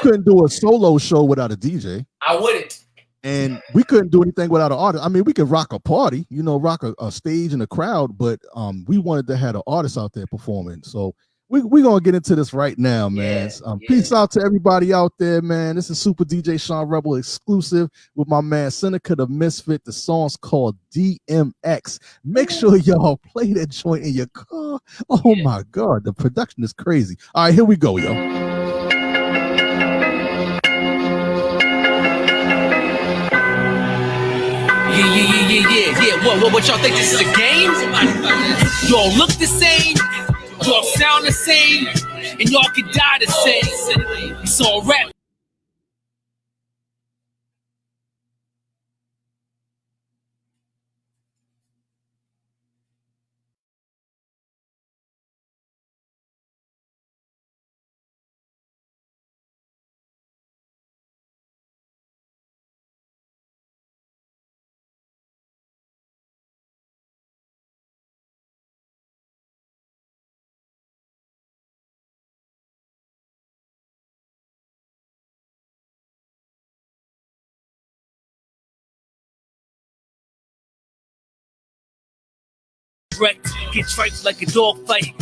couldn't do a solo show without a DJ. I wouldn't. And we couldn't do anything without an artist. I mean, we could rock a party, rock a stage and a crowd, but we wanted to have an artist out there performing. So we're going to get into this right now, man. Peace out to everybody out there, man. This is Super DJ Sean Rebel exclusive with my man Senica Da Misfit. The song's called DMX. Make sure y'all play that joint in your car. Oh, my God. The production is crazy. All right, here we go, yo. Yeah. What y'all think this is a game? Y'all look the same, y'all sound the same, and y'all can die the same. It's all rap. Get triped like a dog fight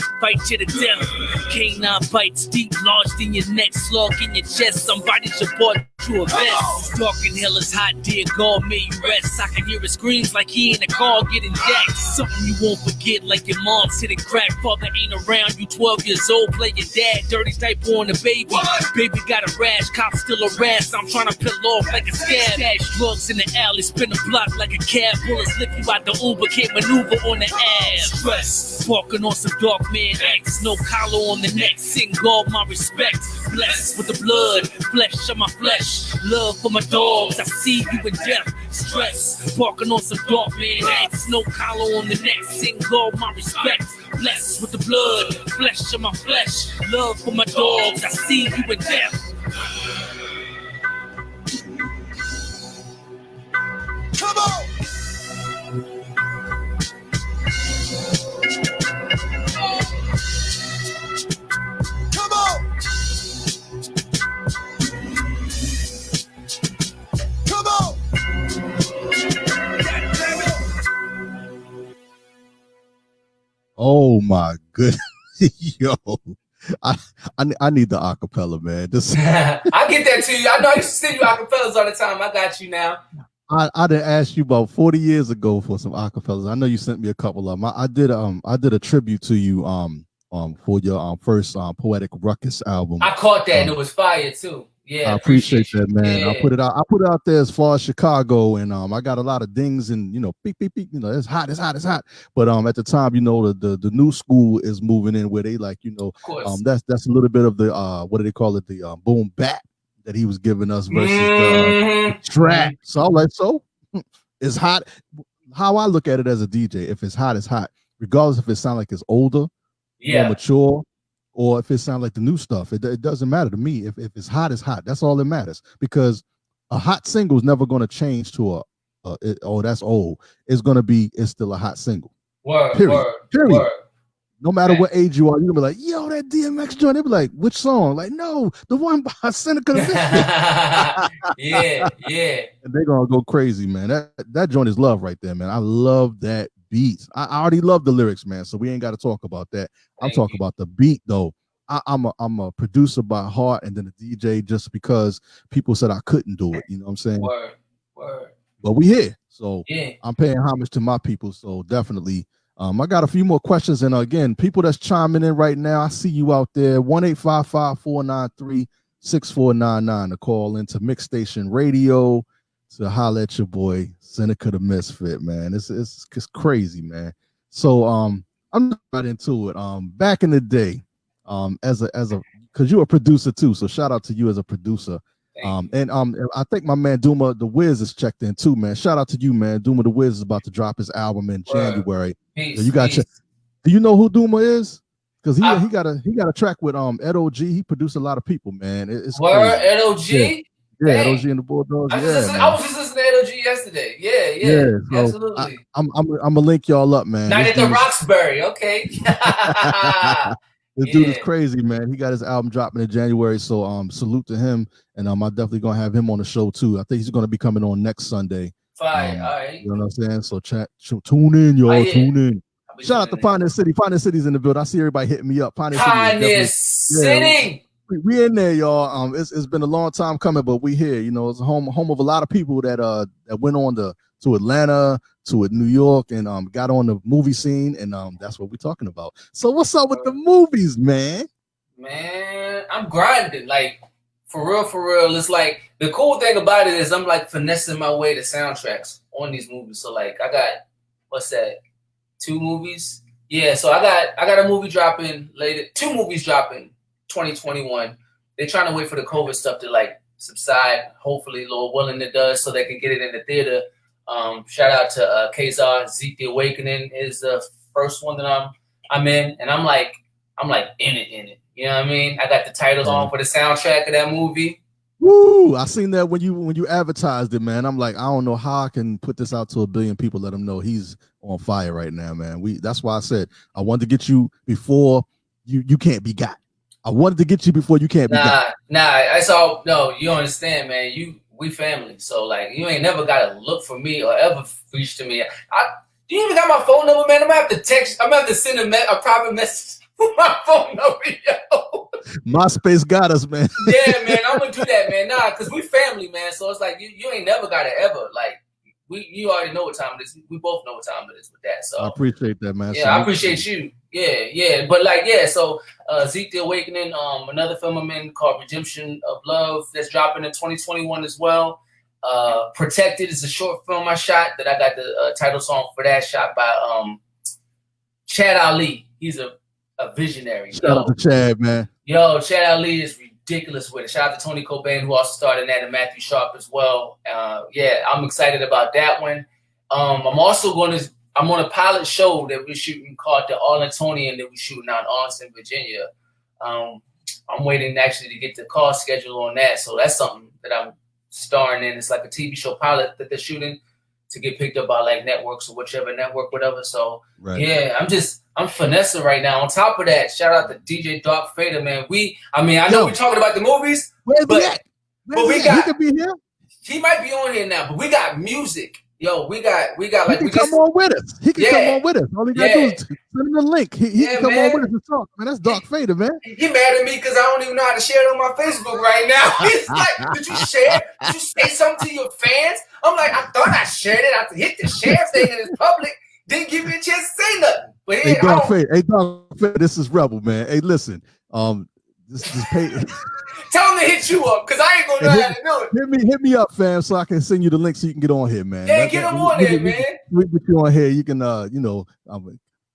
you to death. Canine bites deep lodged in your neck, slug in your chest. Somebody should bought you a vest. Dark and hell is hot, dear God, may you rest. I can hear his screams like he in the car getting jacked. Something you won't forget, like your mom's hitting crack. Father ain't around, you 12 years old, play your dad. Dirty diaper on the baby. Baby got a rash, cops still harassed. I'm trying to peel off like a scab. Stash drugs in the alley, spin the block like a cab. Bullets lift you out the Uber, can't maneuver on the ass. Stress, walking on some dark man X. No collar on the neck, sing God my respect. Blessed with the blood, flesh of my flesh. Love for my dogs, I see you in death. Stress, walking on some dark man X. No collar on the neck, sing God my respect. Blessed with the blood, flesh of my flesh. Love for my dogs, I see you in death. Come on! Come on! Come on! Oh my goodness. Yo. I need the acapella, man. I get that to you. I know I used to send you acapellas all the time. I got you now. I did ask you about 40 years ago for some acapellas. I know you sent me a couple of them. I did a tribute to you for your first Poetic Ruckus album. I caught that and it was fire too. Yeah, I appreciate that, man. Yeah. I put it out there as far as Chicago, and I got a lot of dings and beep beep beep. It's hot. But at the time, the new school is moving in where they like that's a little bit of the what do they call it, the boom bap that he was giving us versus the trap. So I'm like, it's hot. How I look at it as a DJ, if it's hot, it's hot, regardless if it sounds like it's older, more mature, or if it sounds like the new stuff. It doesn't matter to me. If it's hot, it's hot. That's all that matters, because a hot single is never going to change to that's old. It's still a hot single. Period. Word. No matter what age you are, you're gonna be like, yo, that DMX joint. They'll be like, which song? Like, no, the one by Seneca Da Misfit. yeah. And they're gonna go crazy, man. That joint is love right there, man. I love that beat. I already love the lyrics, man. So we ain't got to talk about that. I'm talking about the beat, though. I'm a producer by heart, and then a DJ just because people said I couldn't do it. You know what I'm saying? Word. But we here, so I'm paying homage to my people. So definitely. I got a few more questions, and again, people that's chiming in right now, I see you out there. 1-855-493-6499 to call into Mix Station Radio to holler at your boy Seneca Da Misfit, man. It's crazy, man. So I'm right into it. Back in the day, as a because you're a producer too. So shout out to you as a producer. And I think my man Duma the Wiz is checked in too, man. Shout out to you, man. Duma the Wiz is about to drop his album in January. Peace, so you got. Do you know who Duma is? Because he got a track with Ed OG. He produced a lot of people, man. It's Ed OG. Yeah, Ed OG and the Bulldogs. I was just listening to Ed OG yesterday. Yeah, so absolutely. I'm gonna link y'all up, man. Not at the Roxbury, okay. This dude is crazy, man. He got his album dropping in January, so salute to him. And I'm definitely gonna have him on the show too. I think he's gonna be coming on next Sunday. Fine, all right. You know what I'm saying? So tune in, y'all. Tune in. Shout out to Pioneer City. Pioneer City's in the building. I see everybody hitting me up. Pioneer City. We in there, y'all. It's been a long time coming, but we here. You know, it's a home of a lot of people that went on to Atlanta, to New York, and got on the movie scene, and that's what we're talking about. So what's up with the movies, man? Man, I'm grinding. Like for real. It's like the cool thing about it is I'm like finessing my way to soundtracks on these movies. So like I got what's that? 2 movies? Yeah, so I got a movie dropping later. 2 movies dropping 2021. They're trying to wait for the COVID stuff to like subside. Hopefully, Lord willing, it does, so they can get it in the theater. Shout out to Kazar. Zeke the Awakening is the first one that I'm in, and I'm like in it. You know what I mean? I got the titles on for the soundtrack of that movie. Woo! I seen that when you advertised it, man. I'm like, I don't know how I can put this out to 1 billion people. Let them know he's on fire right now, man. That's why I said I wanted to get you before you can't be got. I wanted to get you before you can't be got. No, you don't understand, man. We family, so like you ain't never gotta look for me or ever reach to me. Do you even got my phone number, man? I'm gonna have to text. I'm gonna have to send a private message with my phone number, yo. MySpace got us, man. Yeah, man, I'm gonna do that, man. Nah, cause we family, man. So it's like you ain't never gotta ever like. You already know what time it is. We both know what time it is with that. So I appreciate that, man. Yeah, I appreciate you. Yeah. But like, so Zeke the Awakening, another film I'm in called Redemption of Love that's dropping in 2021 as well. Protected is a short film I shot that I got the title song for that, shot by Chad Ali. He's a visionary. Shout out to Chad, man. Yo, Chad Ali is ridiculous with it. Shout out to Tony Cobain, who also starred in that, and Matthew Sharp as well. I'm excited about that one. I'm on a pilot show that we're shooting called The Arlingtonian that we're shooting out in Arlington, Virginia. I'm waiting actually to get the call schedule on that. So that's something that I'm starring in. It's like a TV show pilot that they're shooting to get picked up by like networks or whichever network, whatever. So I'm finessing right now. On top of that, shout out to DJ DarkFada, man. I know we're talking about the movies, but we got. He could be here. He might be on here now, but we got music. Yo, we got like he can come on with us. He can come on with us. All he gotta do is send him the link. He can come on with us and talk. Man, that's DarkFada, man. He mad at me because I don't even know how to share it on my Facebook right now. He's like, did you share? Did you say something to your fans? I'm like, I thought I shared it. I hit the share thing and it's public. Didn't give me a chance to say nothing. But hey, DarkFada, this is Rebel, man. Hey, listen, this pay. Tell him to hit you up, because I ain't gonna know how to do it. Hit me up, fam, so I can send you the link so you can get on here, man. Yeah, get him on there, man. We get you on here. You can,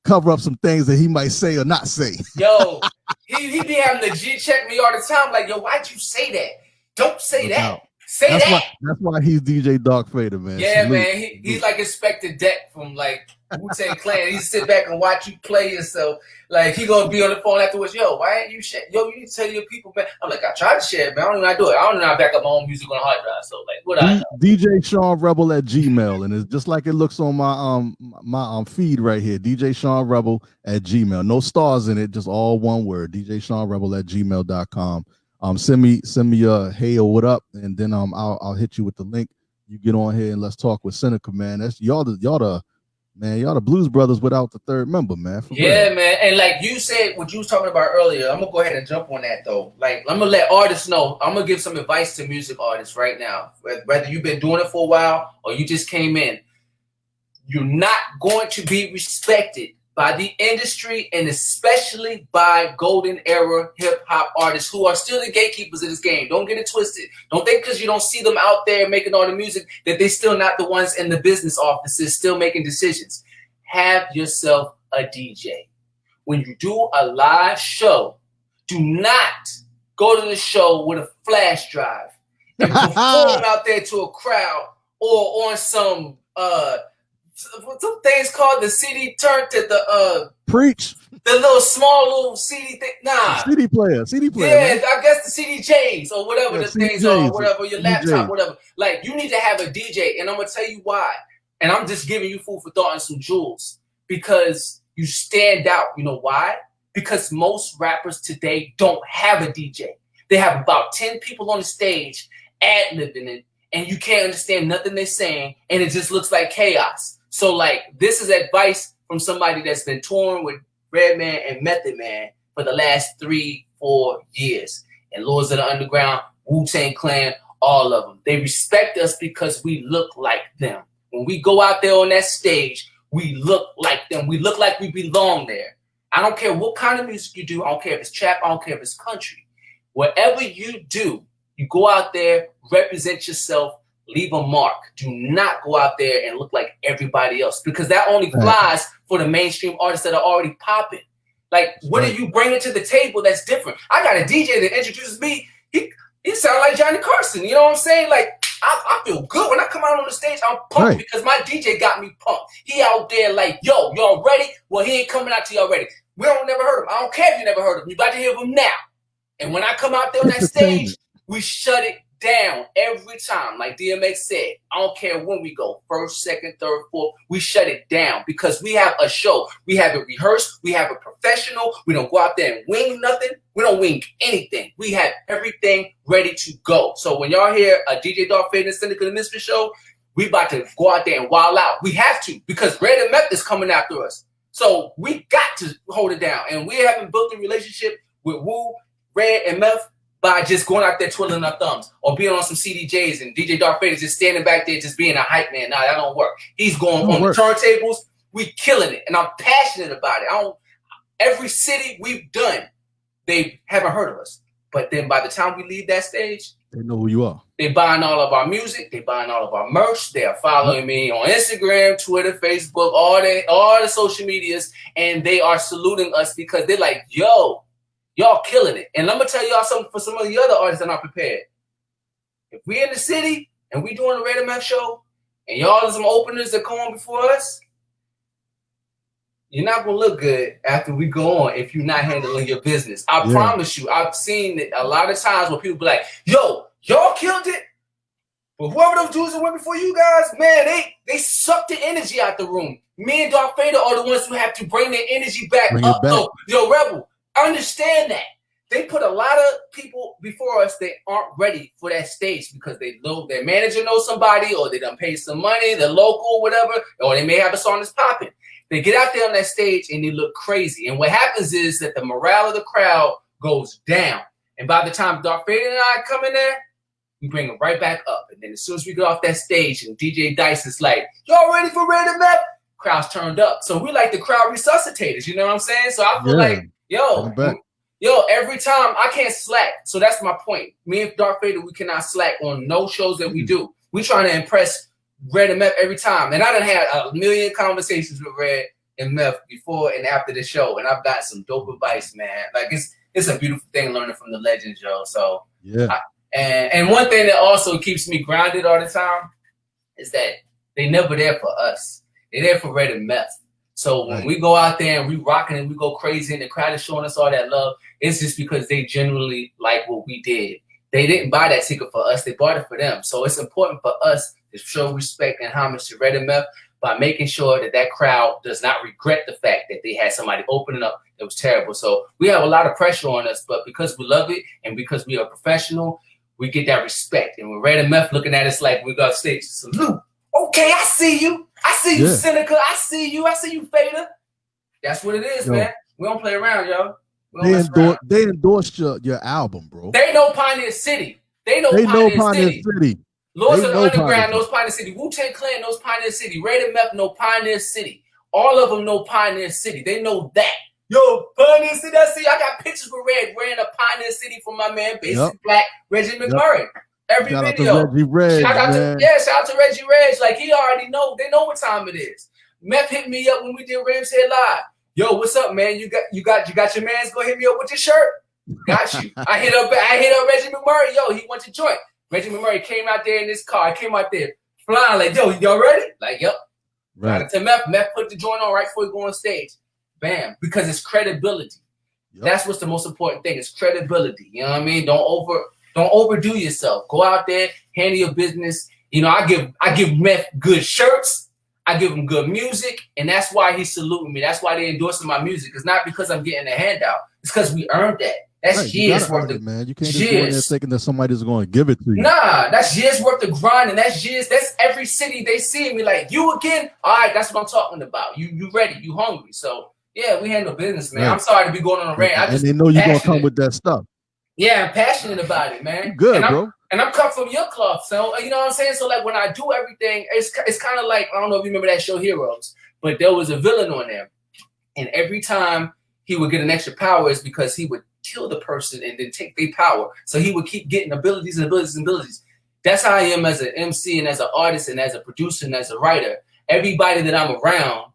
cover up some things that he might say or not say. Yo, he be having to G check me all the time. Like, yo, why'd you say that? Don't say that. Say that. That's why he's DJ DarkFada, man. Yeah, salute. Man. He's like Inspector Deck from like Wu-Tang Clan. He sit back and watch you play yourself. Like, he gonna be on the phone afterwards. Yo, why ain't you share? Yo, you need to tell your people, man. I'm like, I try to share it, man. I don't know how to do it. I don't know how to back up my own music on a hard drive. So, like, what I know? DJ Sean Rebel at Gmail, and it's just like it looks on my feed right here. DJ Sean Rebel at Gmail. No stars in it, just all one word. DJ Sean Rebel at gmail.com. Send me a hey or what up, and then I'll hit you with the link. You get on here and let's talk with Seneca, man. That's y'all the Blues Brothers without the third member, man. Yeah, real. Man. And like you said, what you was talking about earlier, I'm gonna go ahead and jump on that though. Like, I'm gonna let artists know. I'm gonna give some advice to music artists right now. Whether you've been doing it for a while or you just came in, you're not going to be respected by the industry, and especially by golden era hip hop artists who are still the gatekeepers of this game. Don't get it twisted. Don't think because you don't see them out there making all the music that they're still not the ones in the business offices still making decisions. Have yourself a DJ. When you do a live show, do not go to the show with a flash drive and perform out there to a crowd or on some things called the CD turn to the preach. The little CD thing. Nah. CD player. Yeah, Man. I guess the CDJs or whatever the things are, whatever, your laptop, whatever. Like, you need to have a DJ, and I'm going to tell you why. And I'm just giving you food for thought and some jewels. Because you stand out. You know why? Because most rappers today don't have a DJ. They have about 10 people on the stage ad-libbing it, and you can't understand nothing they're saying, and it just looks like chaos. So, like, this is advice from somebody that's been touring with Redman and Method Man for the last 3-4 years. And Lords of the Underground, Wu-Tang Clan, all of them. They respect us because we look like them. When we go out there on that stage, we look like them. We look like we belong there. I don't care what kind of music you do. I don't care if it's trap. I don't care if it's country. Whatever you do, you go out there, represent yourself, leave a mark. Do not go out there and look like everybody else, because that only flies for the mainstream artists that are already popping. Like, what are you bringing to the table that's different? I got a DJ that introduces me. He sounds like Johnny Carson. You know what I'm saying? Like, I feel good when I come out on the stage. I'm pumped because my DJ got me pumped. He out there like, yo, y'all ready? Well, he ain't coming out till y'all ready. We don't never heard of him. I don't care if you never heard of him. You about to hear of him now. And when I come out there on that stage, we shut it down every time. Like DMX said, I don't care when we go, first, second, third, fourth, we shut it down because we have a show. We have it rehearsed. We have a professional. We don't go out there and wing nothing. We don't wing anything. We have everything ready to go. So when y'all hear a DJ DarkFada and Senica Da Misfit show, we about to go out there and wild out. We have to, because Red and Meth is coming after us. So we got to hold it down. And we haven't built a relationship with Wu, Red, and Meth by just going out there twiddling our thumbs or being on some CDJs and DJ DarkFada just standing back there just being a hype man. Nah, that don't work. He's going on the turntables. We killing it. And I'm passionate about it. Every city we've done, they haven't heard of us. But then by the time we leave that stage, they know who you are. They buying all of our music. They buying all of our merch. They are following me on Instagram, Twitter, Facebook, all the social medias. And they are saluting us because they're like, yo, y'all killing it. And I'm going to tell y'all something for some of the other artists that are not prepared. If we in the city and we doing a Red MF show and y'all are some openers that come on before us, you're not going to look good after we go on if you're not handling your business. I promise you. I've seen it a lot of times where people be like, yo, y'all killed it. But whoever those dudes that went before you guys, man, they suck the energy out the room. Me and DarkFada are the ones who have to bring their energy back up. So, yo, Rebel, understand that. They put a lot of people before us that aren't ready for that stage because they know their manager knows somebody or they done paid some money, they're local, whatever, or they may have a song that's popping. They get out there on that stage and they look crazy. And what happens is that the morale of the crowd goes down. And by the time DarkFada and I come in there, we bring them right back up. And then as soon as we get off that stage and DJ Dice is like, y'all ready for Red MF? Crowd's turned up. So we like the crowd resuscitators, you know what I'm saying? So I feel like, yo, every time I can't slack. So that's my point. Me and DarkFada, we cannot slack on no shows that we do. We trying to impress Red and Meth every time. And I done had a million conversations with Red and Meth before and after the show. And I've got some dope advice, man. Like it's a beautiful thing learning from the legends, yo. So and one thing that also keeps me grounded all the time is that they never there for us. They're there for Red and Meth. So when we go out there and we rocking and we go crazy and the crowd is showing us all that love, it's just because they genuinely like what we did. They didn't buy that ticket for us. They bought it for them. So it's important for us to show respect and homage to Red and Meth by making sure that that crowd does not regret the fact that they had somebody opening up that was terrible. So we have a lot of pressure on us, but because we love it and because we are professional, we get that respect. And when Red and Meth looking at us like we got stage, salute. Okay, I see you. I see you, Seneca. I see you. I see you, Fada. That's what it is, man. We don't play around, yo. They endorsed your album, bro. They know Pioneer City. They know Pioneer City. Lords of the Underground knows Pioneer City. Wu-Tang Clan knows Pioneer City. Red and Meth know Pioneer City. All of them know Pioneer City. They know that. Yo, Pioneer City, I see. I got pictures with Red wearing a Pioneer City from my man, Basic Black, Reggie McMurray. Every shout video. Out to Reggie Reg, shout out to Reggie Reg. Like, he already know. They know what time it is. Meth hit me up when we did Rams Head Live. Yo, what's up, man? You got your mans go hit me up with your shirt? Got you. I hit up Reggie McMurray. Yo, he went to joint. Reggie McMurray came out there in this car. I came out there flying like, yo, y'all ready? Like, yep. Right. To Meth put the joint on right before we go on stage. Bam. Because it's credibility. Yep. That's what's the most important thing. It's credibility. You know what I mean? Don't overdo yourself. Go out there, handle your business. You know, I give Meth good shirts. I give him good music, and that's why he's saluting me. That's why they endorsing my music. It's not because I'm getting a handout. It's because we earned that. That's right, years worth of man. You can't just go in there thinking that somebody's going to give it to you. Nah, that's years worth of grind, and that's every city they see me like, you again? All right, that's what I'm talking about. You ready? You hungry? So yeah, we handle business, man. Right. I'm sorry to be going on a rant. And they know you're gonna come with that stuff. Yeah, I'm passionate about it, man. Good, bro. And I'm cut from your cloth, so you know what I'm saying. So like when I do everything, it's kind of like, I don't know if you remember that show Heroes, but there was a villain on there, and every time he would get an extra power, is because he would kill the person and then take their power. So he would keep getting abilities and abilities and abilities. That's how I am as an MC and as an artist and as a producer and as a writer. Everybody that I'm around,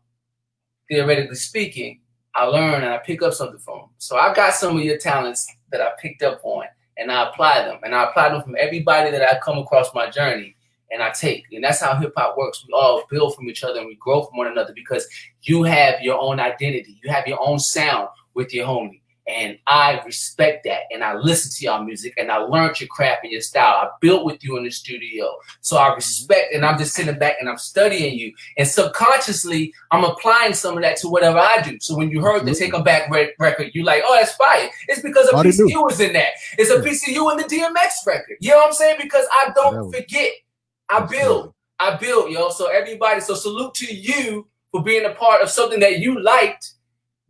theoretically speaking, I learn and I pick up something from them. So I got some of your talents that I picked up on, and I apply them. And I apply them from everybody that I come across my journey, and I take. And that's how hip-hop works. We all build from each other and we grow from one another, because you have your own identity. You have your own sound with your homie. And I respect that, and I listen to y'all music, and I learned your craft and your style. I built with you in the studio. So I respect, and I'm just sitting back and I'm studying you. And subconsciously, I'm applying some of that to whatever I do. So when you heard the Take 'Em Back record, you're like, oh, that's fire. It's because a piece of you was in that. It's a piece of you in the DMX record. You know what I'm saying? Because I don't forget. I build, yo. So everybody, so salute to you for being a part of something that you liked,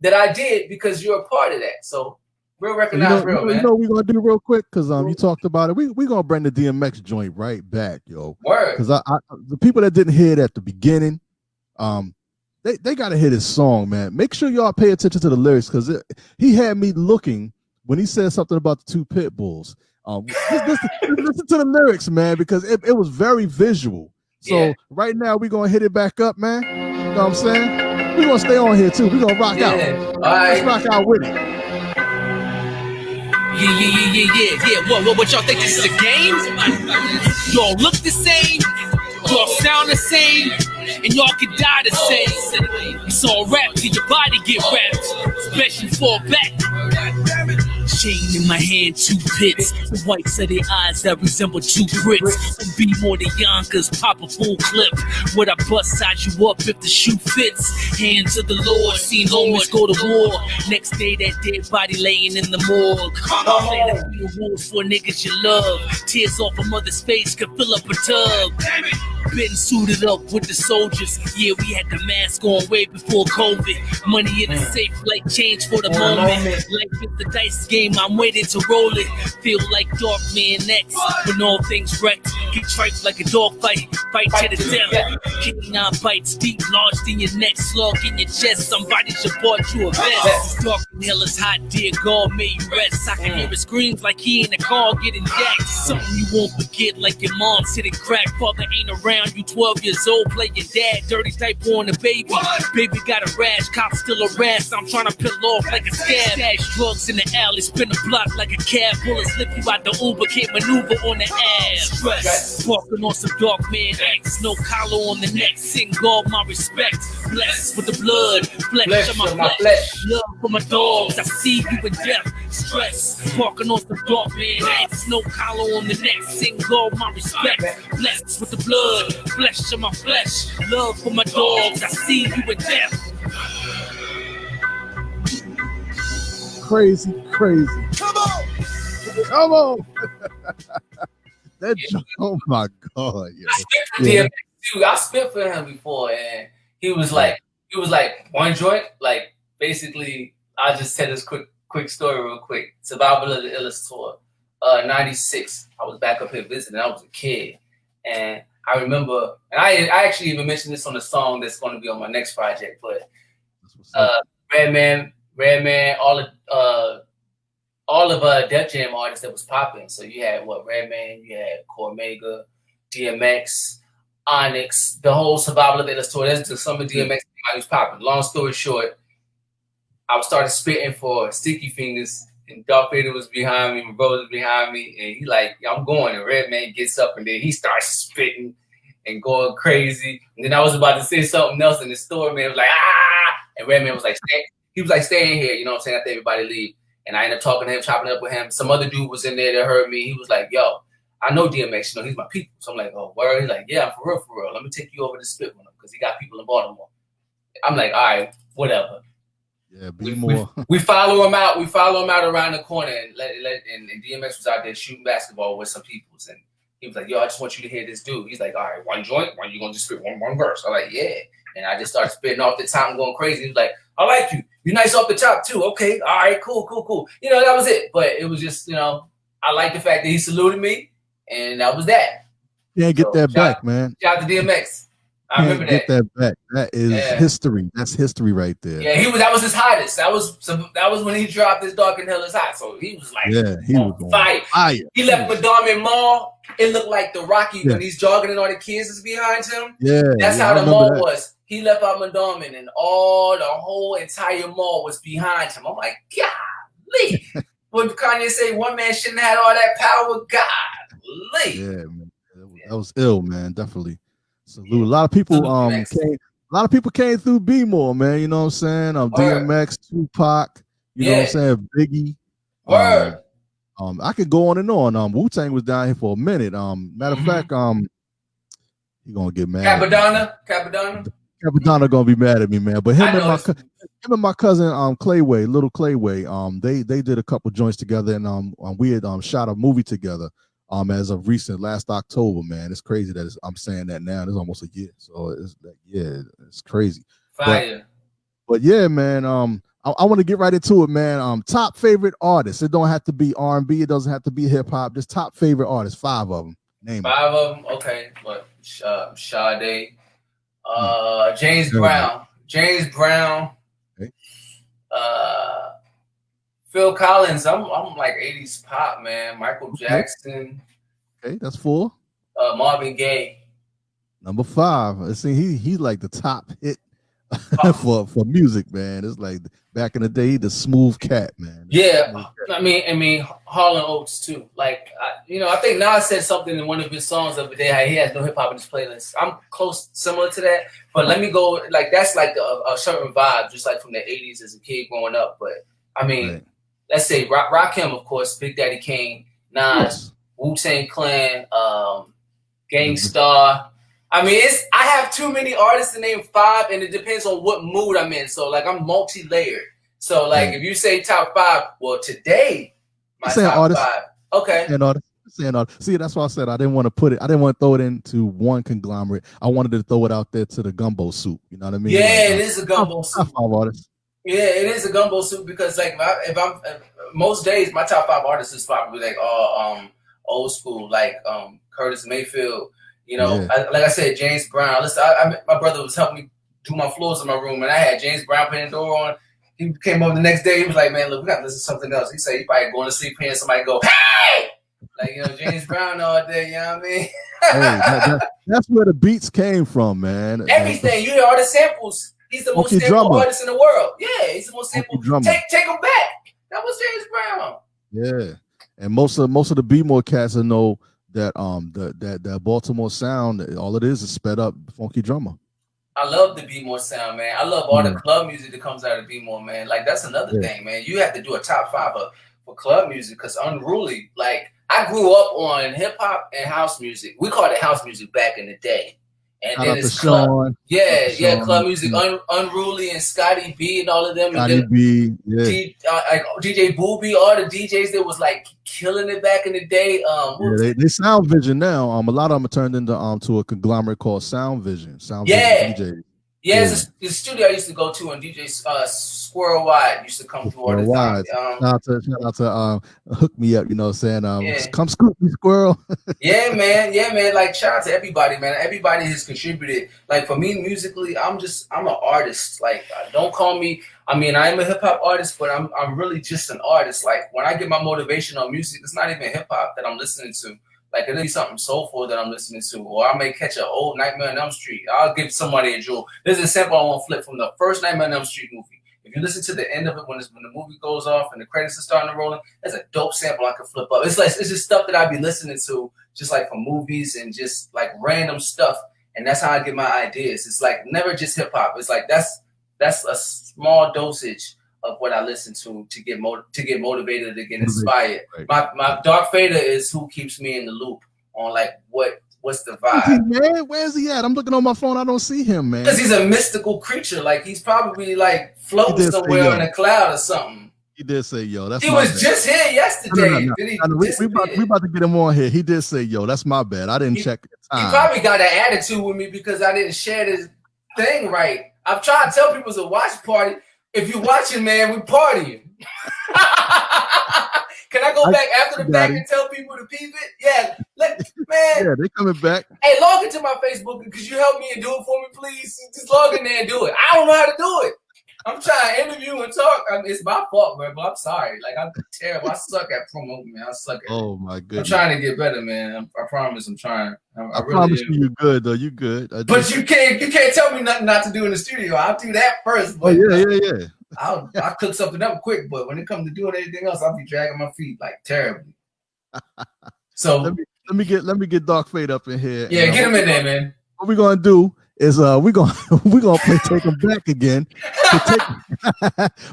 that I did, because you're a part of that. So real recognize real, man. You know what we're gonna do real quick, because you talked about it. We're gonna bring the DMX joint right back, yo. Word. Because the people that didn't hear it at the beginning, they gotta hear this song, man. Make sure y'all pay attention to the lyrics, because he had me looking when he said something about the two pit bulls. Listen to the lyrics, man, because it was very visual. So right now we're gonna hit it back up, man. You know what I'm saying? We're gonna stay on here too. We're gonna rock out. Let's rock out with it. Yeah. What y'all think this is a game? Y'all look the same, y'all sound the same, and y'all can die the same. It's all rap till your body get wrapped, especially fall back. Chain in my hand, 2 pits. The whites of their eyes that resemble 2 bricks. Be more than Yonkers, pop a full clip. Would I bust size you up if the shoe fits? Hands of the Lord, seen homies go to war. Next day, that dead body laying in the morgue. Play the rules for niggas you love. Tears off a mother's face could fill up a tub. Been suited up with the soldiers. Yeah, we had the mask on way before COVID. Money in the safe, like change for the moment. Life is the dice game, I'm waiting to roll it. Feel like Dark Man X, when all things wrecked. Get triped like a dog fight to the death. Kicking 9 bites deep, lodged in your neck, slug in your chest. Somebody should bought you a vest. Dark and hell is hot, dear God, may you rest. I can hear his screams like he in the car getting jacked. Something you won't forget, like your mom sitting crack. Father ain't around, you 12 years old, play your dad. Dirty type on the baby. Baby got a rash, cops still harassed. I'm trying to peel off like a scab. Stash drugs in the alley, spin a block like a cab. Bullets slip you out the Uber, can't maneuver on the ass. Stress, walking on some Dark Man X. No collar on the neck, sing God my respect. Blessed with the blood, flesh of my flesh. Love for my dogs, I see you in death. Stress, walking on some Dark Man X. No collar on the neck, sing God my respect. Blessed with the blood, flesh of my flesh. Love for my dogs, I see you in death. Crazy. Come on. That oh my God. I spit for him before, and he was like one joint. Like basically, I'll just tell this quick story real quick. Survival of the Illest tour, 96. I was back up here visiting. I was a kid, and I remember, and I actually even mentioned this on the song that's going to be on my next project. But Redman, all of Def Jam artists that was popping. So you had Redman, you had Cormega, DMX, Onyx, the whole Survival of the Illest tour. That's just some of DMX was popping. Long story short, I started spitting for Sticky Fingers, And DarkFada was behind me, my brother was behind me, and he like, I'm going. And Redman gets up, and then he starts spitting and going crazy. And then I was about to say something else in the store, man. It was like, ah! And Redman was like, staying here, you know what I'm saying, after everybody leave. And I ended up talking to him, chopping up with him. Some other dude was in there that heard me. He was like, yo, I know DMX, you know, he's my people. So I'm like, oh, word? He's like, yeah, for real. Let me take you over to spit with him, because he got people in Baltimore. I'm like, all right, whatever. Yeah, be more. We follow him out. We follow him out around the corner, and DMX was out there shooting basketball with some peoples, and he was like, "Yo, I just want you to hear this dude." He's like, "All right, one joint, one you gonna just spit one verse?" I'm like, "Yeah," and I just started spitting off the top and going crazy. He was like, "I like you. You're nice off the top too. Okay, all right, cool. You know, that was it. But it was just, you know, I like the fact that he saluted me, and that was that. Can't get that back, man. Shout out to DMX. I remember that. Get that back. That is history. That's history right there. Yeah, that was his hottest. That was when he dropped his Dark and Hell is Hot. So he was like, he was on fire. He left Madame Mall. It looked like the Rocky when he's jogging and all the kids is behind him. Yeah, that's how the mall was. He left out Madame and the whole entire mall was behind him. I'm like, golly. When Kanye say one man shouldn't have had all that power, golly. Yeah, man. That was ill, man. Definitely. Salute. A lot of people came through B-More, man. You know what I'm saying? DMX, Tupac, you know what I'm saying? Biggie. Word. I could go on and on. Wu-Tang was down here for a minute. Matter of fact, he gonna get mad. Capadonna gonna be mad at me, man. But him and my cousin Clayway, little Clayway, they did a couple joints together, and we had shot a movie together. As of recent, last October, man. It's crazy that I'm saying that now. It's almost a year, so it's crazy. Fire. But yeah, man. I want to get right into it, man. Top favorite artists. It don't have to be R&B. It doesn't have to be hip hop. Just top favorite artists. 5 of them. Name 5 of them. Okay. What? Sade. James Brown. Okay. Phil Collins, I'm like 80s pop, man. Michael Jackson. Okay, that's 4. Marvin Gaye. Number 5. See, he's like the top hit for music, man. It's like back in the day, the smooth cat, man. Yeah, I mean, Harlan Oates too. Like, I think Nas said something in one of his songs the other day. How he has no hip hop in his playlist. I'm similar to that. But let me go. Like, that's like a certain vibe, just like from the 80s as a kid growing up. But I mean. Right. Let's say Rakim, of course, Big Daddy Kane, Nas, Wu-Tang Clan, Gangstar. I mean, I have too many artists to name 5, and it depends on what mood I'm in. So, like, I'm multi-layered. So, like, if you say top 5, well, today, my top artist. 5. Okay. See, that's why I said I didn't want to throw it into one conglomerate. I wanted to throw it out there to the gumbo soup. You know what I mean? Yeah, it is a gumbo soup. 5 artists. Yeah, it is a gumbo soup because, like, if I'm most days, my top 5 artists is probably like all old school, like Curtis Mayfield. You know, like I said, James Brown. Listen, my brother was helping me do my floors in my room, and I had James Brown putting the door on. He came over the next day. He was like, "Man, look, we got to listen to something else." He said, "You probably going to sleep hearing somebody go, hey!" Like, James Brown all day. You know what I mean? That's where the beats came from, man. Everything. You hear all the samples. He's the most sampled artist in the world. Yeah, he's the most sampled. Take him back. That was James Brown. Yeah, and most of the B-More cats know that that Baltimore sound. All it is sped up funky drummer. I love the B-More sound, man. I love all the club music that comes out of B-More, man. Like, that's another thing, man. You have to do a top 5 for club music because Unruly. Like, I grew up on hip hop and house music. We called it house music back in the day. And then it's club. Club music. Unruly and Scotty B and all of them. Scotty B, DJ Booby, all the DJs that was like killing it back in the day. They Sound Vision now. A lot of them are turned into to a conglomerate called Sound Vision. Vision DJs. Yeah, it's a studio I used to go to, and DJ Squirrel Wide used to come through all the time. Shout out to Hook Me Up, you know what I'm saying? Come scoop me, Squirrel. Yeah, man. Like, shout out to everybody, man. Everybody has contributed. Like, for me, musically, I'm an artist. Like, don't call me. I mean, I am a hip hop artist, but I'm really just an artist. Like, when I get my motivation on music, it's not even hip hop that I'm listening to. Like, it'll be something soulful that I'm listening to, or I may catch an old Nightmare on Elm Street. I'll give somebody a jewel. There's a sample I want to flip from the first Nightmare on Elm Street movie. if you listen to the end of it when the movie goes off and the credits are starting to roll in, there's a dope sample I can flip up. It's just stuff that I be listening to, just like from movies and just like random stuff. And that's how I get my ideas. It's like never just hip hop. It's like that's a small dosage of what I listen to get motivated, to get inspired. Right. My DarkFada is who keeps me in the loop on like what's the vibe. Where's he at? I'm looking on my phone. I don't see him, man. Because he's a mystical creature. Like he's probably like floating somewhere in a cloud or something. He did say yo. That's he was just here yesterday. We about to get him on here. He did say yo. That's my bad. I didn't check the time. He probably got an attitude with me because I didn't share this thing right. I'm trying to tell people it's a watch party. If you're watching, man, we partying. Can I go back after the fact and tell people to peep it? Yeah, man. Yeah, they coming back. Hey, log into my Facebook. Could you help me and do it for me, please? Just log in there and do it. I don't know how to do it. I'm trying to interview and talk. I mean, it's my fault, man, but I'm sorry. Like, I'm terrible. I suck at promoting, man. I suck at Oh, my goodness. I'm trying to get better, man. I promise I'm trying. I really promise you good, though. You good. But you can't tell me nothing not to do in the studio. I'll do that first. Oh, yeah. I'll cook something up quick, but when it comes to doing anything else, I'll be dragging my feet like terribly. So let me get DarkFada up in here. Yeah, get him in there, man. What we're gonna do is we're gonna play Take 'Em Back again.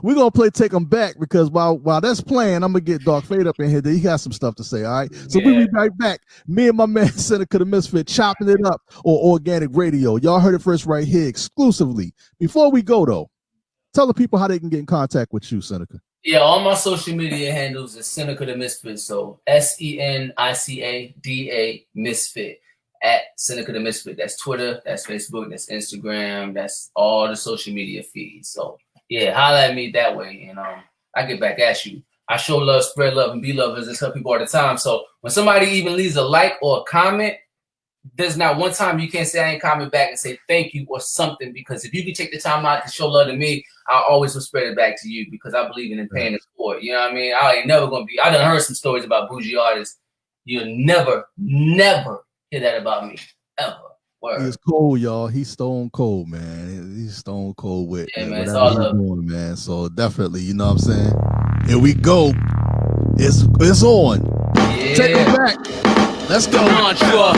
We're gonna play Take 'Em Back because while that's playing, I'm gonna get DarkFada up in here. He got some stuff to say. All right, so we'll be right back. Me and my man Senica Da Misfit chopping it up on Organic Radio. Y'all heard it first right here exclusively. Before we go though, tell the people how they can get in contact with you, Senica. Yeah, all my social media handles is Senica Da Misfit. So Senicada Misfit at Senica Da Misfit. That's Twitter, that's Facebook, that's Instagram, that's all the social media feeds. So yeah, holla at me that way, and I get back at you. I show love, spread love, and be lovers. I tell people all the time. So when somebody even leaves a like or a comment, there's not one time you can't say I ain't comment back and say thank you or something, because if you can take the time out to show love to me, I always will spread it back to you because I believe in paying it forward. You know what I mean? I ain't never gonna be. I done heard some stories about bougie artists. You'll never hear that about me ever. Word. He's cold, y'all. He's stone cold, man. He's stone cold with man. It's all love, man. So definitely, you know what I'm saying. Here we go. It's on. Yeah. Take it back. Let's go. Come on, sure.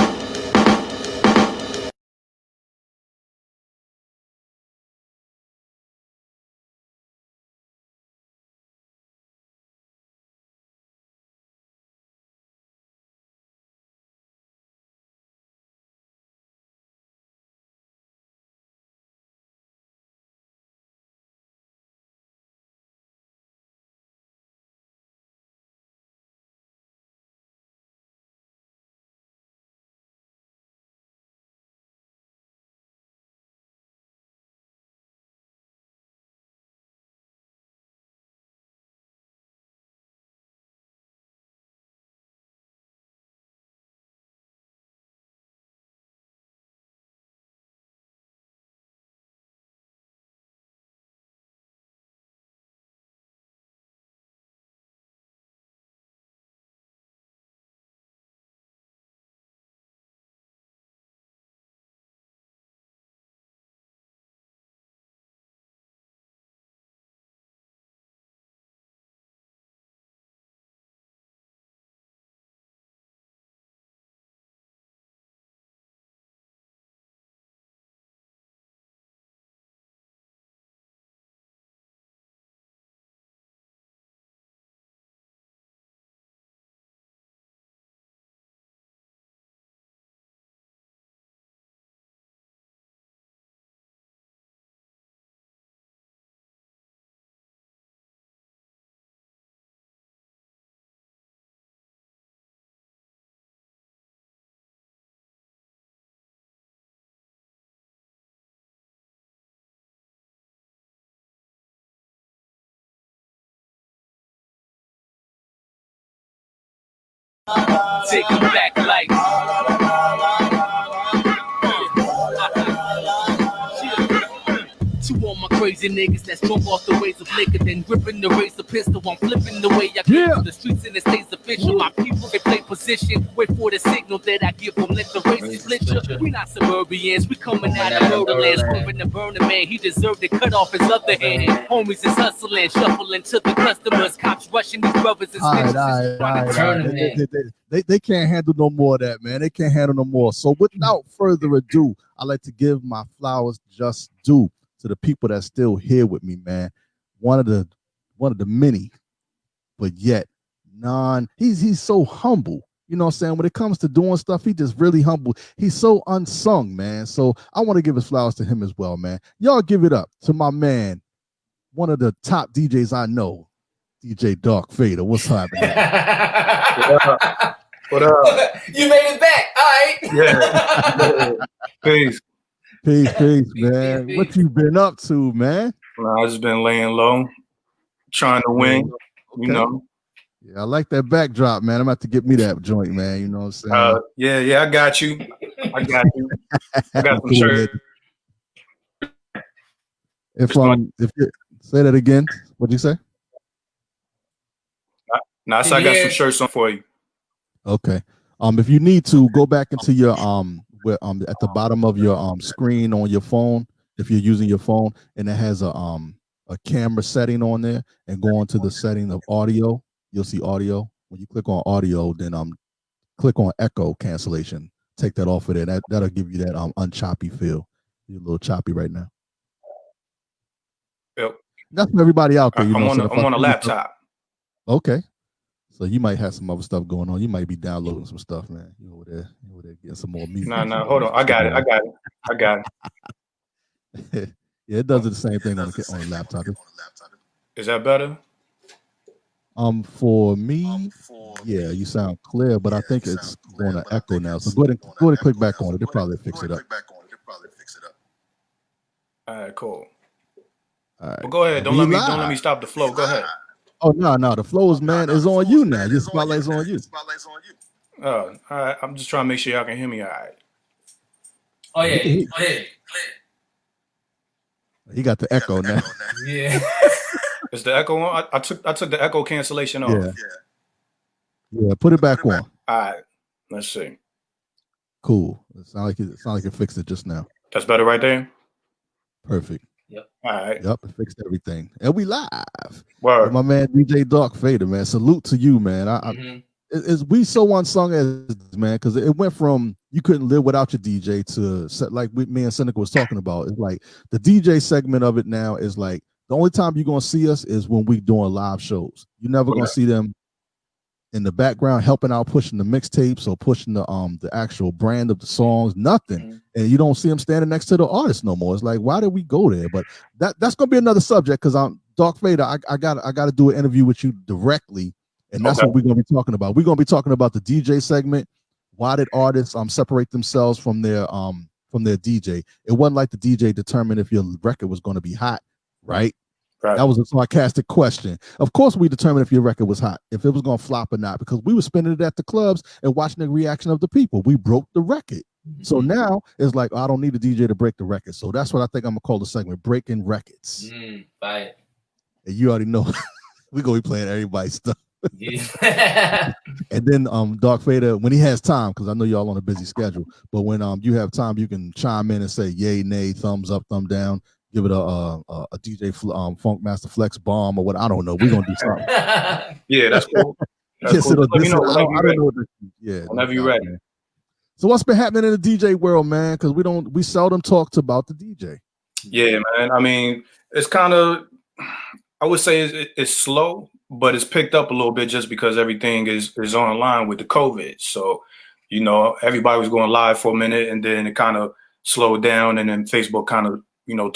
Take it back like to all my crazy niggas that's drunk off the ways of liquor, then gripping the razor pistol. I'm flipping the way I came through the streets and it stays official. My people, they play position, wait for the signal that I give them. Let the races split you. We not suburbians, we coming out of murderlands. Moving the burner man, he deserved to cut off his other hand. Homies is hustling, shuffling to the customers. Cops rushing these brothers and snitches. They can't handle no more of that, man. They can't handle no more. So without further ado, I like to give my flowers just due to the people that's still here with me, man. One of the many, but yet he's so humble. You know what I'm saying? When it comes to doing stuff, he just really humble. He's so unsung, man. So I want to give his flowers to him as well, man. Y'all give it up to my man, one of the top DJs I know, DJ DarkFada. What's happening? What up? You made it back. All right. Yeah. Peace. Peace, man. Peace. What you been up to, man? Well, I just been laying low, trying to win, okay. You know. Yeah, I like that backdrop, man. I'm about to get me that joint, man. You know what I'm saying? Yeah, I got you. I got some shirts. If you say that again, what'd you say? I got some shirts on for you. Okay. If you need to go back into your at the bottom of your screen on your phone, if you're using your phone, and it has a camera setting on there, and go into the setting of audio, you'll see audio. When you click on audio, then click on echo cancellation. Take that off of there. That'll give you that unchoppy feel. You're a little choppy right now. Yep. That's for everybody out there. I'm on a laptop. Okay. So you might have some other stuff going on. You might be downloading some stuff, man. You over there getting some more music. No, hold on. I got it. Yeah, it does the same thing on the laptop. Is that better? For me, yeah, you sound clear, but I think it's going to echo now. So go ahead and click back on it. They'll probably fix it up. All right, cool. All right. Well, go ahead. Don't let me stop the flow. Go ahead. Oh no, the flow is on you now. Your spotlight's on you. Oh, all right. I'm just trying to make sure y'all can hear me all right. Oh yeah, go ahead. He got the echo now. Yeah. Is the echo on? I took the echo cancellation off. Yeah, put it back on. All right. Let's see. Cool. It sounds like it fixed it just now. That's better right there? Perfect. Yep. All right. Yep, it fixed everything. And we live. Word. My man DJ DarkFada, man. Salute to you, man. We so unsung as man, because it went from you couldn't live without your DJ to like me and Seneca was talking about. It's like the DJ segment of it now is like the only time you're gonna see us is when we doing live shows. You're never gonna see them in the background helping out, pushing the mixtapes or pushing the actual brand of the songs, nothing. And you don't see them standing next to the artist no more. It's like, why did we go there? But that's gonna be another subject, because I'm DarkFada. I gotta do an interview with you directly, and that's what we're gonna be talking about. We're gonna be talking about the DJ segment. Why did artists separate themselves from their DJ? It wasn't like the DJ determined if your record was gonna be hot, right? Right. That was a sarcastic question. Of course, we determined if your record was hot, if it was going to flop or not, because we were spinning it at the clubs and watching the reaction of the people. We broke the record. So now it's like, I don't need a DJ to break the record. So that's what I think I'm going to call the segment, Breaking Records. Right. And you already know we're going to be playing everybody's stuff. Yeah. And then DarkFada, when he has time, because I know y'all on a busy schedule, but when you have time, you can chime in and say yay, nay, thumbs up, thumb down. Give it a DJ Funk Master Flex bomb or what, I don't know. We're gonna do something. Yeah, that's cool. That's cool. Let me know whenever you're ready. Whenever you're ready. So what's been happening in the DJ world, man? Because we seldom talked about the DJ. Yeah, man. I mean, it's kind of, I would say it's slow, but it's picked up a little bit just because everything is online with the COVID. So, you know, everybody was going live for a minute, and then it kind of slowed down, and then Facebook kind of, you know,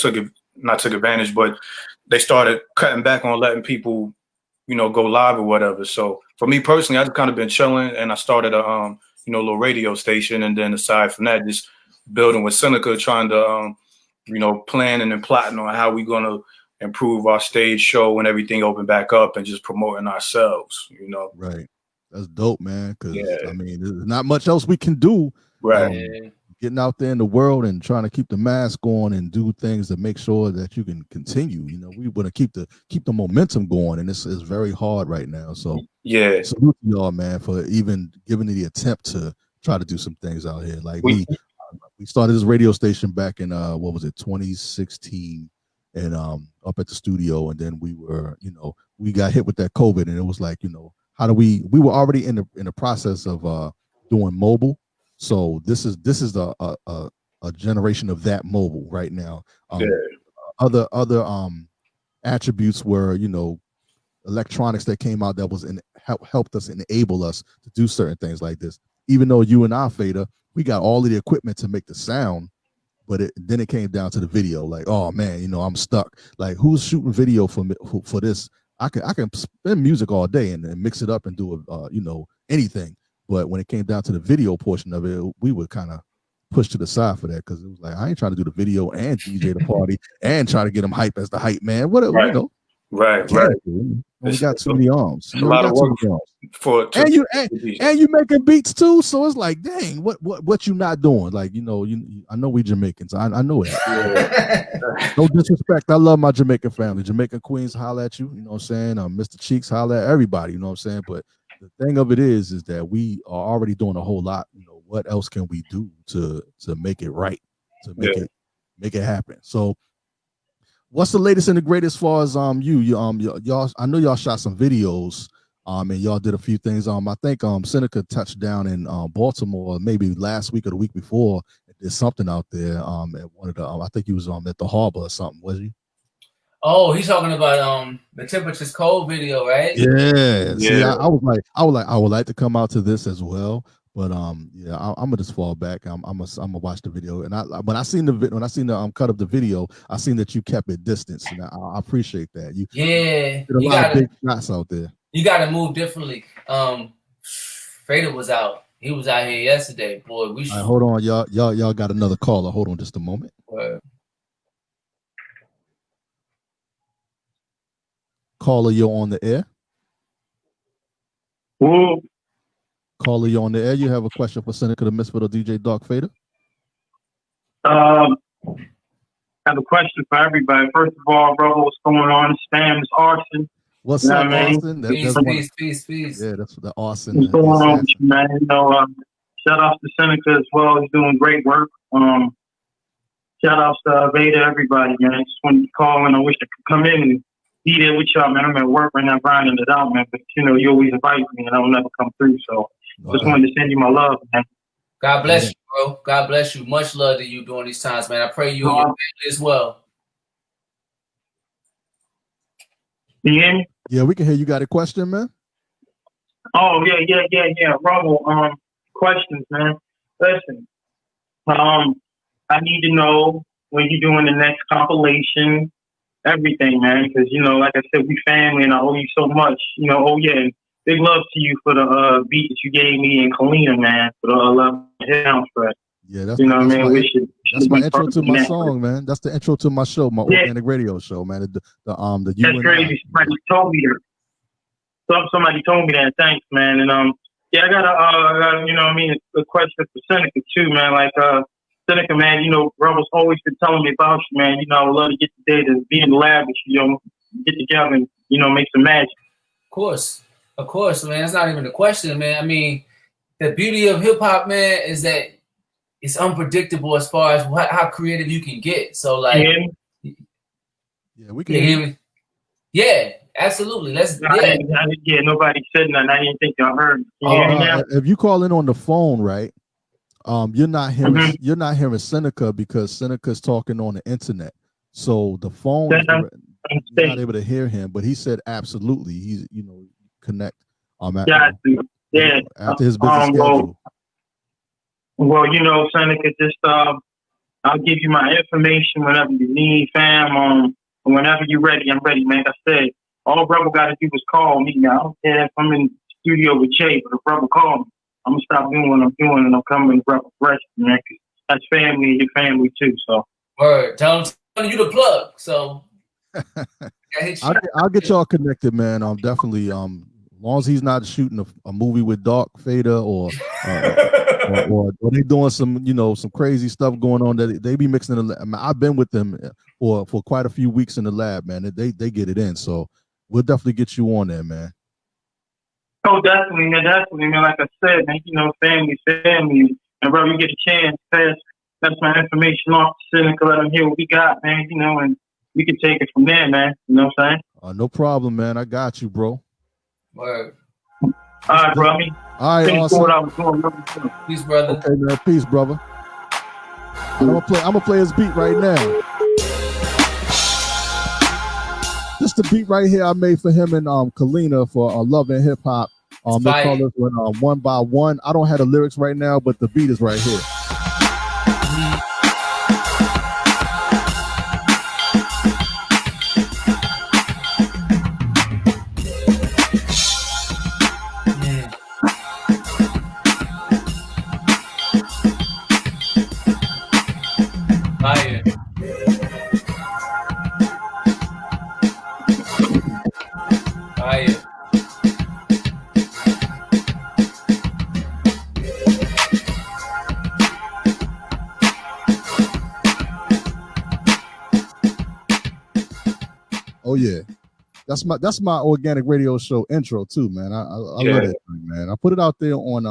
not took advantage, but they started cutting back on letting people, you know, go live or whatever. So for me personally, I've kind of been chilling, and I started a, you know, little radio station. And then aside from that, just building with Seneca, trying to, you know, planning and plotting on how we're going to improve our stage show when everything opened back up, and just promoting ourselves, you know. Right. That's dope, man. Because I mean, there's not much else we can do. Right. getting out there in the world and trying to keep the mask on and do things to make sure that you can continue. You know, we want to keep the momentum going, and it's very hard right now. So yeah, salute to y'all, man, for even giving it the attempt to try to do some things out here. Like we started this radio station back in 2016, and up at the studio, and then we got hit with that COVID, and it was like, how do we were already in the process of doing mobile. So this is a generation of that mobile right now. Other attributes were, electronics that came out that was helped us enable us to do certain things like this. Even though you and I, Fada, we got all of the equipment to make the sound, but then it came down to the video. Like, oh man, I'm stuck. Like, who's shooting video for this? I can spin music all day and mix it up and do anything. But when it came down to the video portion of it, we were kind of pushed to the side for that, because it was like, I ain't trying to do the video and DJ the party and try to get them hype as the hype man. Whatever, Right. We got too many arms. A lot of work and you making beats too. So it's like, dang, what you not doing? Like, I know we Jamaicans. I know that. Yeah. No disrespect. I love my Jamaican family. Jamaican Queens, holla at you. You know what I'm saying? Mr. Cheeks, holla at everybody. You know what I'm saying? But the thing of it is that we are already doing a whole lot. What else can we do to make it right? To make it happen. So what's the latest and the greatest as far as y'all? I know y'all shot some videos, and y'all did a few things. I think Senica touched down in Baltimore maybe last week or the week before, and did something out there. At one of the I think he was at the harbor or something, was he? Oh, he's talking about the temperature's cold video, right? Yeah. See, I was like, I would like to come out to this as well. But I'm gonna just fall back. I'm gonna watch the video, and when I seen the cut of the video, I seen that you kept it distance, and I appreciate that. You did a lot of big shots out there. You got to move differently. Fada was out. He was out here yesterday, boy. All right, hold on, y'all got another caller. Hold on, just a moment. Caller, you're on the air. Whoa. Caller, you on the air. You have a question for Senica Da Misfit or DJ DarkFada? I have a question for everybody. First of all, brother, what's going on? Spam is arson. What's up, Austin? Peace. Yeah, that's the Austin. What's going on with you, man? Shout out to Seneca as well. He's doing great work. Shout out to Veda, everybody, man. Just wanted to call and I wish I could come in and be there with y'all, man. I'm at work right now, grinding it out, man. But you always invite me, and I will never come through. So just wanted to send you my love, man. God bless you, bro. God bless you. Much love to you during these times, man. I pray you and your family as well. You hear me? Yeah, we can hear you. Got a question, man? Oh yeah. Rumble. Questions, man. Listen, I need to know when you're doing the next compilation. Everything, man, because like I said, we family, and I owe you so much. And big love to you for the beat that you gave me in Kalina, man, for the soundtrack. Yeah, that's my intro to my song, man. That's the intro to my show, my organic radio show, man. The that's crazy. Somebody told me that. Somebody told me that. Thanks, man. And I got a question for Seneca too, man. Like Seneca, man, Rebel's always been telling me about you, man. I would love to get today to be in the lab with you, get together and, make some magic. Of course, man. It's not even a question, man. I mean, the beauty of hip hop, man, is that it's unpredictable as far as how creative you can get. So, like, we can hear me. Yeah, absolutely. Nobody said nothing. I didn't think y'all heard. Can you hear me now? If you call in on the phone, right? You're not hearing Seneca because Seneca's talking on the internet. So the phone, you're not able to hear him. But he said absolutely. He's connect. After his busy schedule. Well, Seneca, just I'll give you my information whenever you need, fam. Whenever you're ready, I'm ready, man. Like I said, all brother got to do is call me now. I don't care if I'm in the studio with Jay, but if brother call me, I'm gonna stop doing what I'm doing and I'm coming to rep fresh, man. That's family and your family too. So word, tell you the plug. So I'll get y'all connected, man. I'm definitely long as he's not shooting a movie with DarkFada or they doing some, some crazy stuff going on that they be mixing in the lab. I've been with them for quite a few weeks in the lab, man. They get it in. So we'll definitely get you on there, man. Oh, definitely, man. Like I said, man, family. And bro, you get a chance, that's my information off to Seneca, let them hear what we got, man, and we can take it from there, man. You know what I'm saying? No problem, man. I got you, bro. Word. All right, bro. All right, awesome. What I was doing. Peace, brother. Okay, man. Peace, brother. I'm gonna play his beat right now. Just the beat right here I made for him and Kalina for Love and Hip Hop. They call this one One by One. I don't have the lyrics right now, but the beat is right here. Fire. Fire. Oh yeah, that's my organic radio show intro too, man. I love it, man. I put it out there on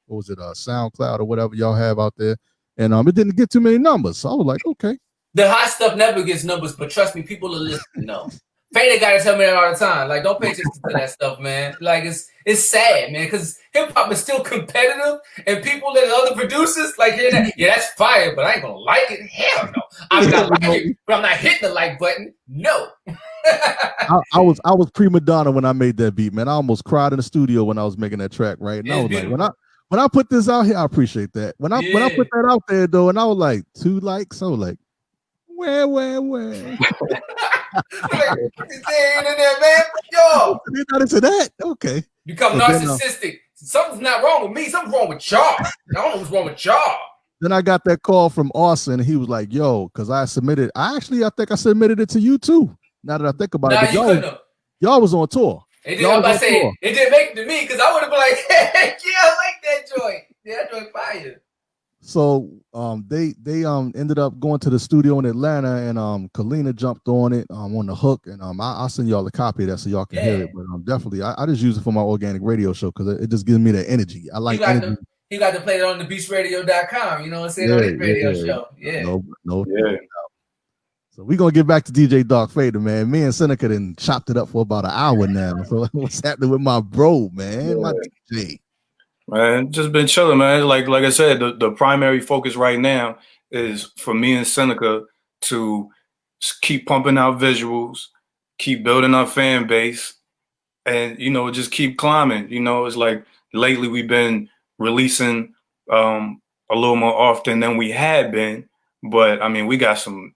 what was it, SoundCloud or whatever y'all have out there, and it didn't get too many numbers, so I was like, okay. The hot stuff never gets numbers, but trust me, people are listening. No, Fada got to tell me that all the time. Like, don't pay attention to that stuff, man. Like, it's sad, man, because hip hop is still competitive, and people that other producers like hear that. Yeah, that's fire, but I ain't gonna like it. Hell no, I'm not like it, but I'm not hitting the like button. No. I was prima donna when I made that beat, man. I almost cried in the studio when I was making that track, right? And I was like, when I put this out here, I appreciate that. When I put that out there though, and I was like 2 likes, I was like, where? Like, in there, man. Yo, you're not into that, okay? Become narcissistic. Something's not wrong with me. Something's wrong with y'all. I don't know what's wrong with y'all. Then I got that call from Austin, and he was like, "Yo," because I think I submitted it to you too. Now that I think about it, but y'all was on tour. It didn't make it to me because I would have been like, "Hey, yeah, I like that joint. Yeah, that joint fire." So they ended up going to the studio in Atlanta, and Kalina jumped on it on the hook, and I'll send y'all a copy of that so y'all can hear it. But definitely, I just use it for my organic radio show because it just gives me the energy. I like energy. He got to play it on the beachradio.com, you know what I'm saying, on his radio show. Yeah. No. So we're gonna get back to DJ DarkFada, man. Me and Seneca then chopped it up for about an hour now. So what's happening with my bro, man? My DJ. Man, just been chilling, man. Like I said, the primary focus right now is for me and Seneca to keep pumping out visuals, keep building our fan base, and just keep climbing. It's like lately we've been releasing a little more often than we had been, but I mean we got some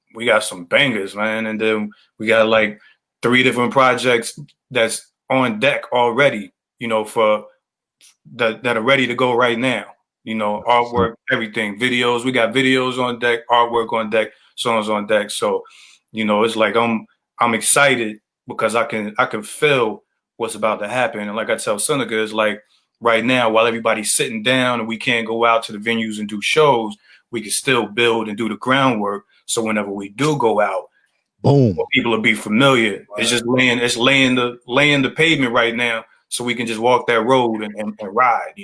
bangers, man, and then we got like 3 different projects that's on deck already, for that are ready to go right now. Artwork, everything, videos. We got videos on deck, artwork on deck, songs on deck. So, it's like I'm excited because I can feel what's about to happen. And like I tell Seneca, it's like right now, while everybody's sitting down and we can't go out to the venues and do shows, we can still build and do the groundwork. So whenever we do go out, boom, people will be familiar. Right. It's just laying the pavement right now, so we can just walk that road and ride,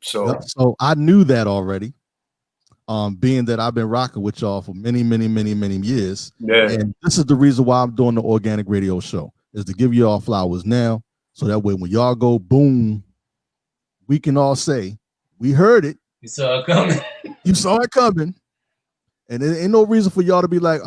So I knew that already. Being that I've been rocking with y'all for many, many, many, many years. Yeah. And this is the reason why I'm doing the organic radio show, is to give y'all flowers now. So that way when y'all go boom, we can all say, we heard it. You saw it coming. You saw it coming. And there ain't no reason for y'all to be like,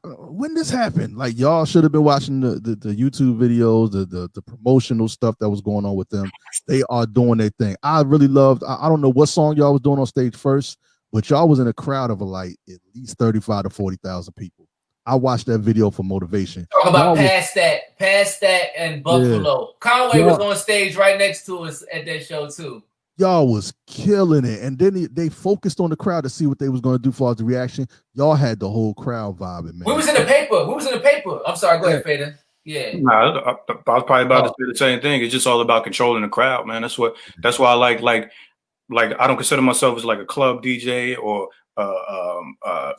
when this happened? Like, y'all should have been watching the YouTube videos, the promotional stuff that was going on with them. They are doing their thing. I really loved, I don't know what song y'all was doing on stage first, but y'all was in a crowd of like at least 35 to 40,000 people. I watched that video for motivation. Talk about past that and Buffalo. Yeah. Conway was on stage right next to us at that show too. Y'all was killing it, and then they focused on the crowd to see what they was going to do for the reaction. Y'all had the whole crowd vibing, man. We was in the paper. I'm sorry, go ahead, Fada. Yeah. Nah, I was probably about to say the same thing. It's just all about controlling the crowd, man. That's why I like I don't consider myself as like a club DJ or a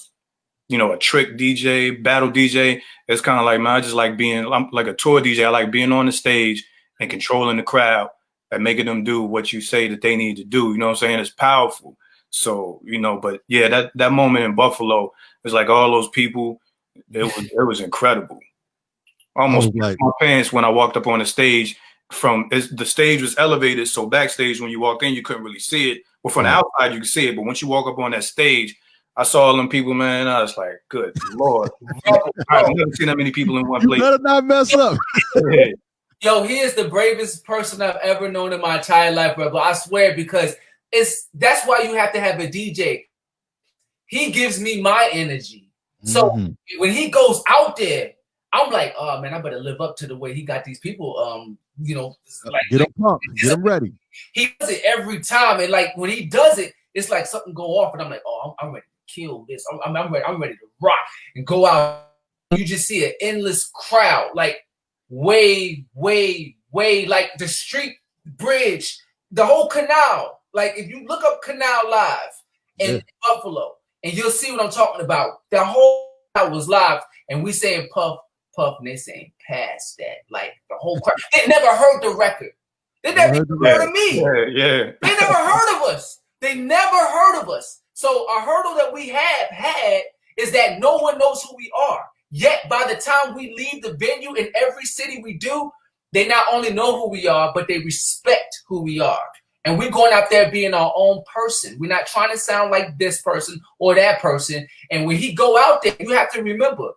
trick DJ, battle DJ. It's kind of like, man, I just like I'm like a tour DJ. I like being on the stage and controlling the crowd and making them do what you say that they need to do. You know what I'm saying? It's powerful. So, but yeah, that moment in Buffalo is like all those people. It was incredible. Almost my pants when I walked up on the stage. The stage was elevated, so backstage when you walk in, you couldn't really see it. Well, from the outside you could see it, but once you walk up on that stage, I saw all them people, man. I was like, "Good Lord, I've never seen that many people in one place." You better not mess up. Yo, he is the bravest person I've ever known in my entire life, bro. I swear, because that's why you have to have a DJ. He gives me my energy. So when he goes out there, I'm like, oh man, I better live up to the way he got these people. Get them pumped, get them ready. He does it every time, and like when he does it, it's like something go off, and I'm like, oh, I'm ready to kill this. I'm ready to rock and go out. You just see an endless crowd, like way, like the street bridge, the whole canal. Like if you look up Canal Live in Buffalo, and you'll see what I'm talking about. The whole crowd was live, and we saying Puff, and they saying pass that. Like the whole crowd. They never heard the record. They never heard of me. Yeah. They never heard of us. They never heard of us. So a hurdle that we have had is that no one knows who we are. Yet by the time we leave the venue in every city we do, they not only know who we are, but they respect who we are. And we're going out there being our own person. We're not trying to sound like this person or that person. And when he go out there, you have to remember,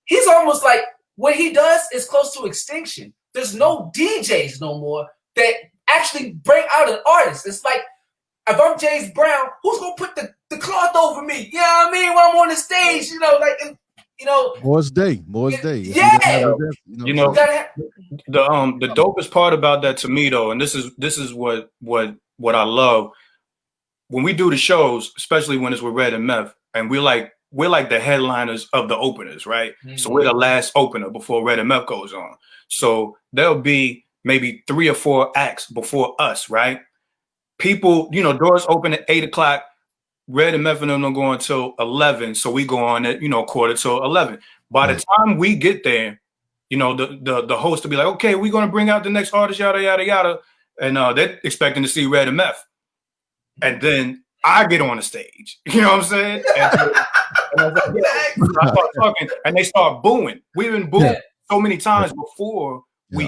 he's almost like what he does is close to extinction. There's no DJs no more that actually bring out an artist. It's like, if I'm James Brown, who's going to put the cloth over me? You know what I mean? When I'm on the stage, Moore's Day. Yeah. The dopest part about that to me though, and this is what I love when we do the shows, especially when it's with Red and Meth, and we're like the headliners of the openers, right? Mm-hmm. So we're the last opener before Red and Meth goes on. So there'll be maybe 3 or 4 acts before us, right? People, doors open at 8:00. Red and Meth and them don't go until 11, so we go on at 11:15. By the time we get there, the host will be like, okay, we're gonna bring out the next artist, yada yada yada, and they're expecting to see Red and Meth, and then I get on the stage. You know what I'm saying? And I start talking, and they start booing. We've been booed so many times before we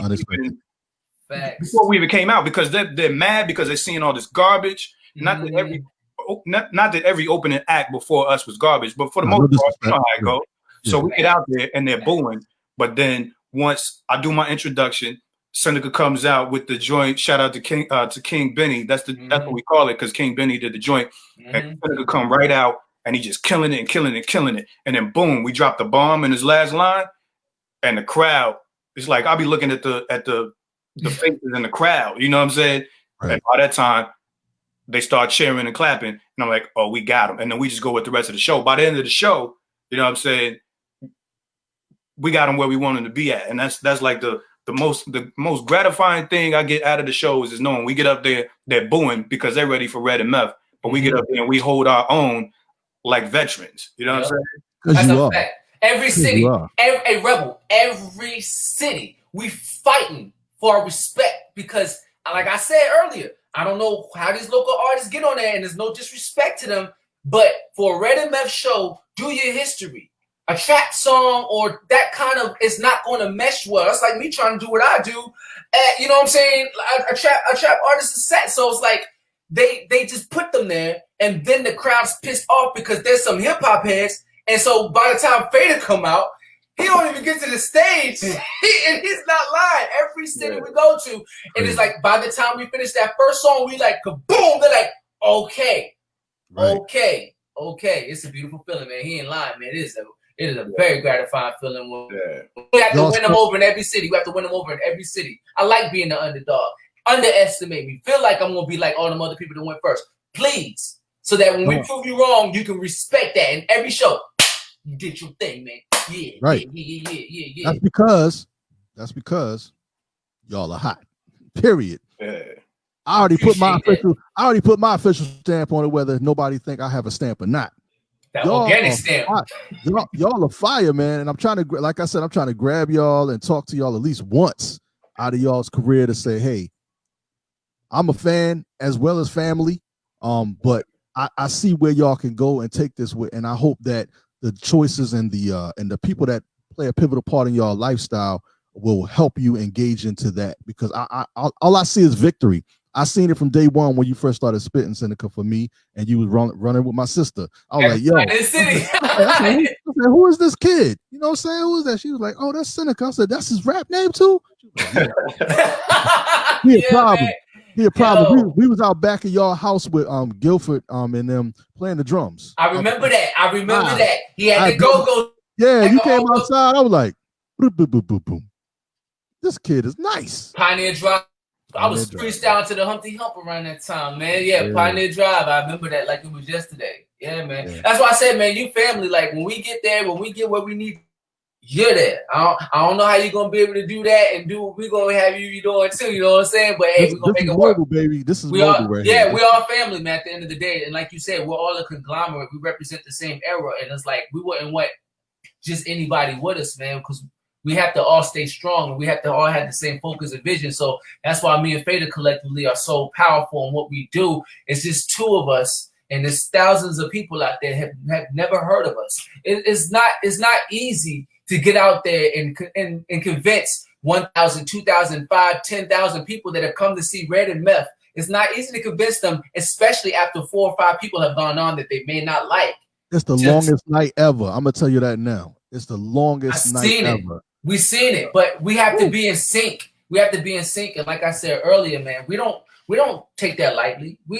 even came out because they're mad because they're seeing all this garbage. Not that every opening act before us was garbage, but for the most part, you know how it goes. So we get out there and they're booing. But then once I do my introduction, Seneca comes out with the joint. Shout out to King Benny. That's what we call it because King Benny did the joint. And Seneca come right out and he just killing it. And then boom, we drop the bomb in his last line, and the crowd is like, I'll be looking at the faces in the crowd. You know what I'm saying? Right. And by that time, they start cheering and clapping, and I'm like, oh, we got them. And then we just go with the rest of the show. By the end of the show, you know what I'm saying, we got them where we want them to be at. And that's like the most gratifying thing I get out of the shows is knowing we get up there, they're booing because they're ready for Red and Meth. But we get up there and we hold our own like veterans. You know what I'm saying? That's a fact. Every city, every rebel, every city, we fighting for our respect because, like I said earlier, I don't know how these local artists get on there, and there's no disrespect to them, but for a Red and Meth show, do your history. A trap song or that kind of, it's not going to mesh well. That's like me trying to do what I do. You know what I'm saying? A trap artist is set. So it's like they just put them there, and then the crowd's pissed off because there's some hip-hop heads. And so by the time Fada come out, he don't even get to the stage, and he's not lying. Every city we go to, and it's like by the time we finish that first song, we like kaboom. They're like, okay. It's a beautiful feeling, man. He ain't lying, man. It is a very gratifying feeling. We have to win them over in every city. I like being the underdog. Underestimate me. Feel like I'm gonna be like all them other people that went first, please. So that when we prove you wrong, you can respect that in every show. You did your thing, man. Yeah, right. Yeah. That's because y'all are hot. Period. Yeah. I already put my official stamp on it, whether nobody think I have a stamp or not. That organic stamp. Y'all are fire, man. And I'm trying to, like I said, I'm trying to grab y'all and talk to y'all at least once out of y'all's career to say, hey, I'm a fan as well as family. But I see where y'all can go and take this with, and I hope that the choices and the people that play a pivotal part in your lifestyle will help you engage into that, because all I see is victory. I seen it from day one when you first started spitting, Seneca, for me, and you was running with my sister. I was like, yo, I said, who is this kid? You know what I'm saying? Who is that? She was like, oh, that's Seneca. I said, that's his rap name too? Like, yeah. He a problem. Man. He a problem. We was out back of y'all house with Guilford and them playing the drums. I remember that. He had the go-go. Yeah, you came outside. I was like, boom, boom, boom, boom, boom. This kid is nice. Pioneer Drive. I was freestyling to the Humpty Hump around that time, man. Yeah, Pioneer Drive. I remember that like it was yesterday. Yeah, man. Yeah. That's why I said, man, you family. Like when we get there, when we get where we need, you're there. I don't know how you're gonna be able to do that and do what we're gonna have you doing too. You know what I'm saying? But hey, we're gonna make it work, baby. This is mobile right here. Yeah, we all family, man. At the end of the day, and like you said, we're all a conglomerate. We represent the same era, and it's like we wouldn't want just anybody with us, man, because we have to all stay strong and we have to all have the same focus and vision. So that's why me and Fada collectively are so powerful in what we do. It's just two of us, and there's thousands of people out there have never heard of us. It's not easy to get out there and convince 1,000, 2,000, 5,000, 10,000 people that have come to see Red and Meth. It's not easy to convince them, especially after 4 or 5 people have gone on that they may not like. It's the longest night ever. I'm gonna tell you that now. It's the longest night ever. We've seen it, but we have to be in sync. We have to be in sync, and like I said earlier, man, we don't take that lightly. We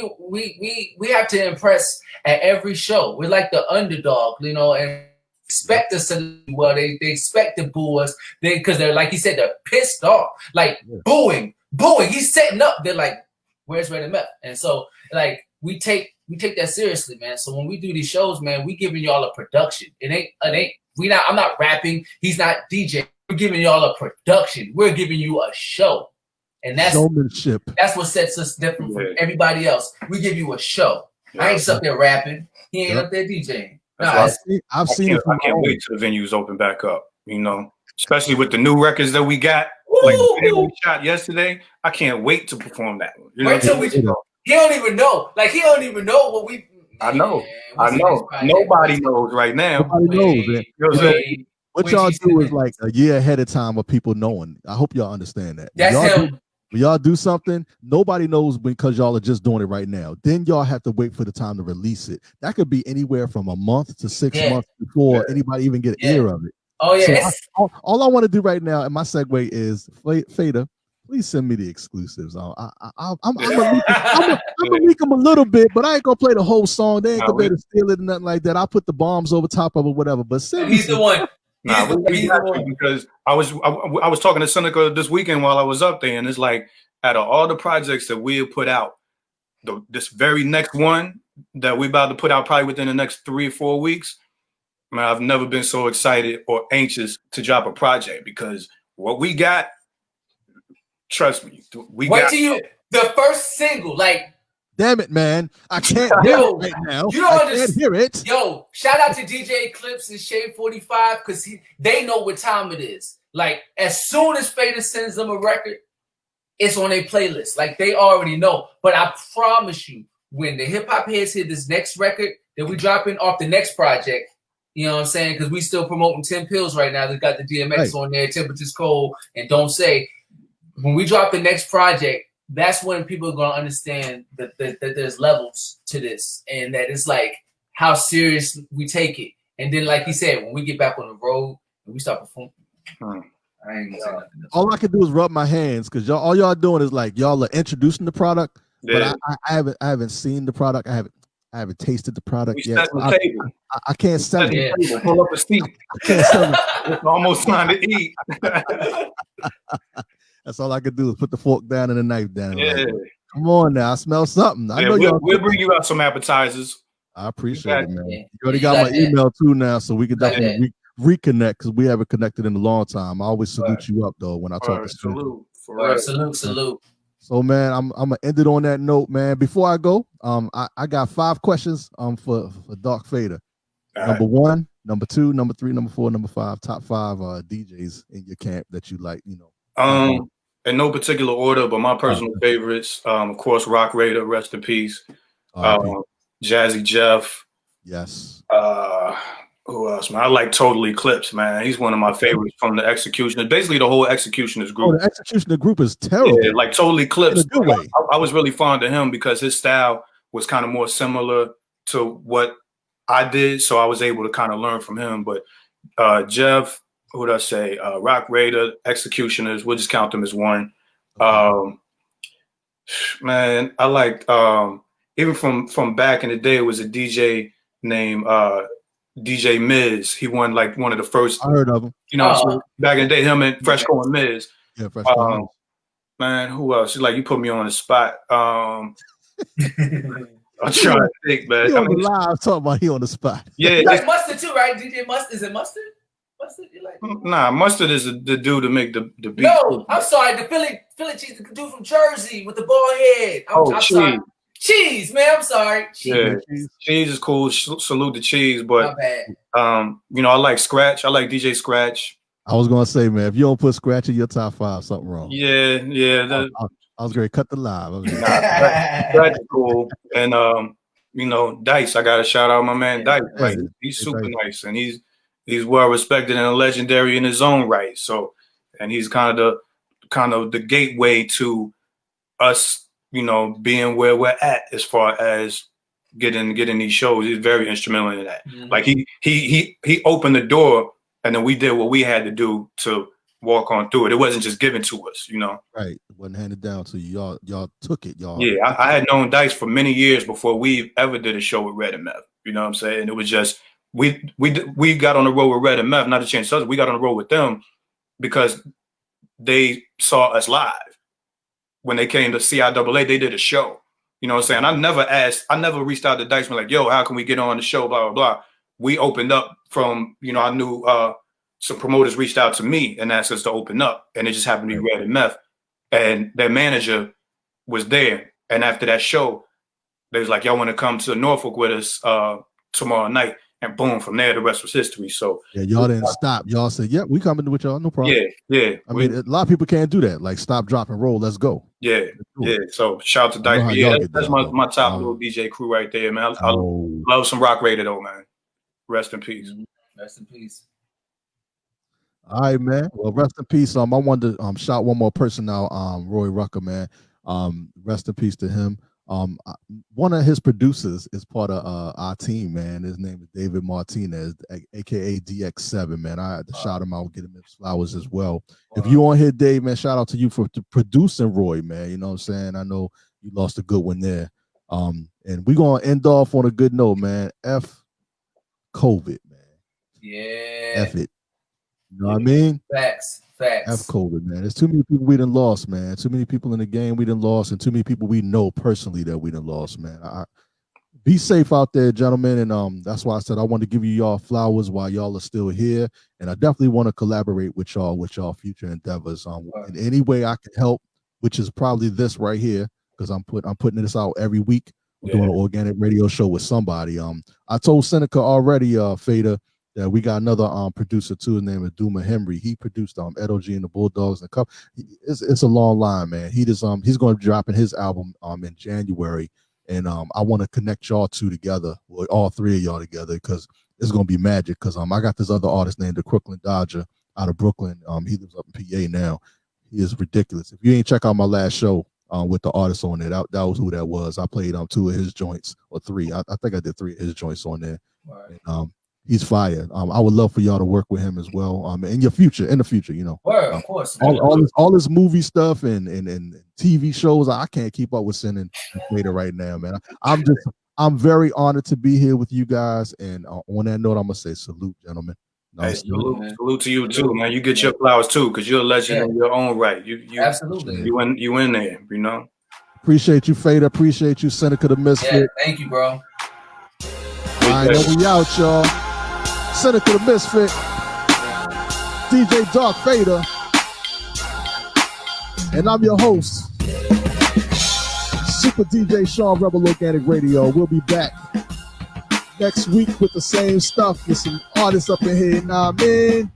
have to impress at every show. We're like the underdog, you know, and expect us to do well. They expect to boo us because they're, like you said, they're pissed off, like booing. He's setting up. They're like, where's Red and Meth? And so like we take that seriously, man. So when we do these shows, man, we giving y'all a production. I'm not rapping. He's not DJ. We're giving y'all a production. We're giving you a show. And that's showmanship. That's what sets us different from everybody else. We give you a show. I ain't up there rapping. He ain't up there DJing. I've seen it. I can't wait till the venues open back up, you know, especially with the new records that we got. Like the video we shot yesterday. I can't wait to perform that one. You know? Wait till he don't even know. Like he don't even know what we. I know. Nobody knows right now. Nobody knows, man. You know what I'm saying? What y'all do is like a year ahead of time of people knowing. I hope y'all understand that. When y'all do something, nobody knows because y'all are just doing it right now. Then y'all have to wait for the time to release it. That could be anywhere from a month to 6 months before anybody even get an ear of it. Oh yeah. So all I want to do right now, and my segue is, Fada, please send me the exclusives. I'm gonna leak them a little bit, but I ain't gonna play the whole song. They ain't gonna be able to steal it and nothing like that. I'll put the bombs over top of it, whatever. But send me. He's the one. Because I was talking to Seneca this weekend while I was up there, and it's like out of all the projects that we have put out, this very next one that we're about to put out probably within the next 3 or 4 weeks, man, I've never been so excited or anxious to drop a project, because what we got, trust me, the first single, like. Damn it, man. I can't hear it right now. I can't hear it. Yo, shout out to DJ Eclipse and Shade 45 because they know what time it is. Like, as soon as Fada sends them a record, it's on their playlist. Like, they already know. But I promise you, when the hip-hop heads hear this next record that we dropping off the next project, you know what I'm saying? Because we still promoting 10 Pills right now. They got the DMX on there, Temperature's Cold, and Don't Say. When we drop the next project, that's when people are going to understand that there's levels to this and that it's like how serious we take it. And then, like you said, when we get back on the road and we start performing, I ain't gonna say nothing else. All I can do is rub my hands because all y'all doing is like y'all are introducing the product, but I haven't seen the product. I haven't tasted the product yet. I can't sell it. Pull up a seat. I can't sell it. It's almost time to eat. That's all I could do is put the fork down and the knife down. Yeah. Like, come on now, I smell something. I know we'll bring you out some appetizers. I appreciate it, man. Yeah. You already got my email too now, so we can definitely reconnect because we haven't connected in a long time. I always salute you up though when I talk to salute. Salute. So man, I'm gonna end it on that note, man. Before I go, I got 5 questions for DarkFada. Number 1, number 2, number 3, number 4, number 5, top 5 DJs in your camp that you like, you know. In no particular order, but my personal favorites, of course, Rock Raider, rest in peace. Jazzy Jeff. Yes. Who else, man? I like Total Eclipse, man. He's one of my favorites from the Executioners. Basically, the whole Executioners group. Oh, the Executioner group is terrible. Yeah, like Total Eclipse. In a good way. I was really fond of him because his style was kind of more similar to what I did, so I was able to kind of learn from him. But Jeff, who would I say? Rock Raider, Executioners. We'll just count them as one. Man, I liked even from back in the day. It was a DJ named DJ Miz. He won like one of the first. I heard of him. You know, so back in the day, him and Fresco and Miz. Yeah, Fresco. Man, who else? Like, you put me on the spot. I'm trying to think, man. He on the live talking about he on the spot. Yeah, you like Mustard too, right? DJ Mustard. Is it Mustard? Mustard, you like? Nah, Mustard is the dude to make the beat. No, I'm sorry. The Philly cheese, the dude from Jersey with the bald head. I'm sorry. Cheese, man. I'm sorry. Cheese. Yeah, Cheese is cool. Salute to Cheese, but you know, I like Scratch. I like DJ Scratch. I was gonna say, man, if you don't put Scratch in your top 5, something wrong. Yeah. I was going to cut the live. Scratch is cool, and you know, Dice. I gotta shout out my man Dice. Like, he's super nice, and he's well respected and legendary in his own right. So, and he's kind of the gateway to us. You know, being where we're at as far as getting these shows. He's very instrumental in that. Mm-hmm. Like he opened the door, and then we did what we had to do to walk on through it. It wasn't just given to us, you know. Right. It wasn't handed down to you. Y'all took it, y'all. Yeah, I had known Dice for many years before we ever did a show with Red and Meth. You know what I'm saying? It was just we got on the road with Red and Meth, not to change subject. We got on the road with them because they saw us live. When they came to CIAA, they did a show. You know what I'm saying? I never reached out to Dice and like, yo, how can we get on the show? Blah, blah, blah. We opened up from, you know, I knew some promoters reached out to me and asked us to open up. And it just happened to be Red and Meth. And their manager was there. And after that show, they was like, y'all want to come to Norfolk with us tomorrow night? And boom, from there, the rest was history. So yeah, y'all didn't stop. Y'all said, yeah, we coming with y'all, no problem. Yeah. I mean, a lot of people can't do that. Like, stop, drop, and roll. Let's go. Yeah. So shout out to Dice. Yeah, that's my top little DJ crew right there, man. I love some Rock Raider though, man. Rest in peace. Rest in peace. All right, man. Well, rest in peace. I wanted to shout one more person out, Roy Rucker, man. Rest in peace to him. One of his producers is part of our team, man. His name is David Martinez, aka DX7, man. I had to shout him out, get him his flowers as well. If you on here, Dave, man, shout out to you for producing Roy, man. You know what I'm saying? I know you lost a good one there. And we're gonna end off on a good note, man. F COVID, man. Yeah. F it. You know what I mean? Facts. F COVID, man. There's too many people we done lost, man. Too many people in the game we done lost, and too many people we know personally that we done lost, man. Be safe out there, gentlemen, and that's why I said I want to give y'all flowers while y'all are still here, and I definitely want to collaborate with y'all future endeavors. In any way I can help, which is probably this right here, because I'm putting this out every week. I'm doing an organic radio show with somebody. I told Seneca already, Fada, that we got another producer too. His name is Duma Henry. He produced Edo G and the Bulldogs and Cup. It's a long line, man. He's going to be dropping his album in January, and I want to connect y'all two together, well, all three of y'all together, because it's going to be magic. Because I got this other artist named the Crooklyn Dodger out of Brooklyn. He lives up in PA now. He is ridiculous. If you ain't check out my last show with the artist on there, that was who that was. I played 2 of his joints, or 3. I think I did 3 of his joints on there. Right. And, he's fired. I would love for y'all to work with him as well. In the future, you know. Of course. All this movie stuff and TV shows, I can't keep up with sending data right now, man. I'm very honored to be here with you guys. And on that note, I'm gonna say salute, gentlemen. Hey, salute to you too, man. You get your flowers too, because you're a legend in your own right. You absolutely. You in there, you know. Appreciate you, Fada. Appreciate you, Seneca Da Misfit. Yeah, thank you, bro. I know we out, y'all. Senica Da Misfit, DJ DarkFada, and I'm your host, Super DJ Sean Rebel Organic Radio. We'll be back next week with the same stuff with some artists up in here. Nah, man.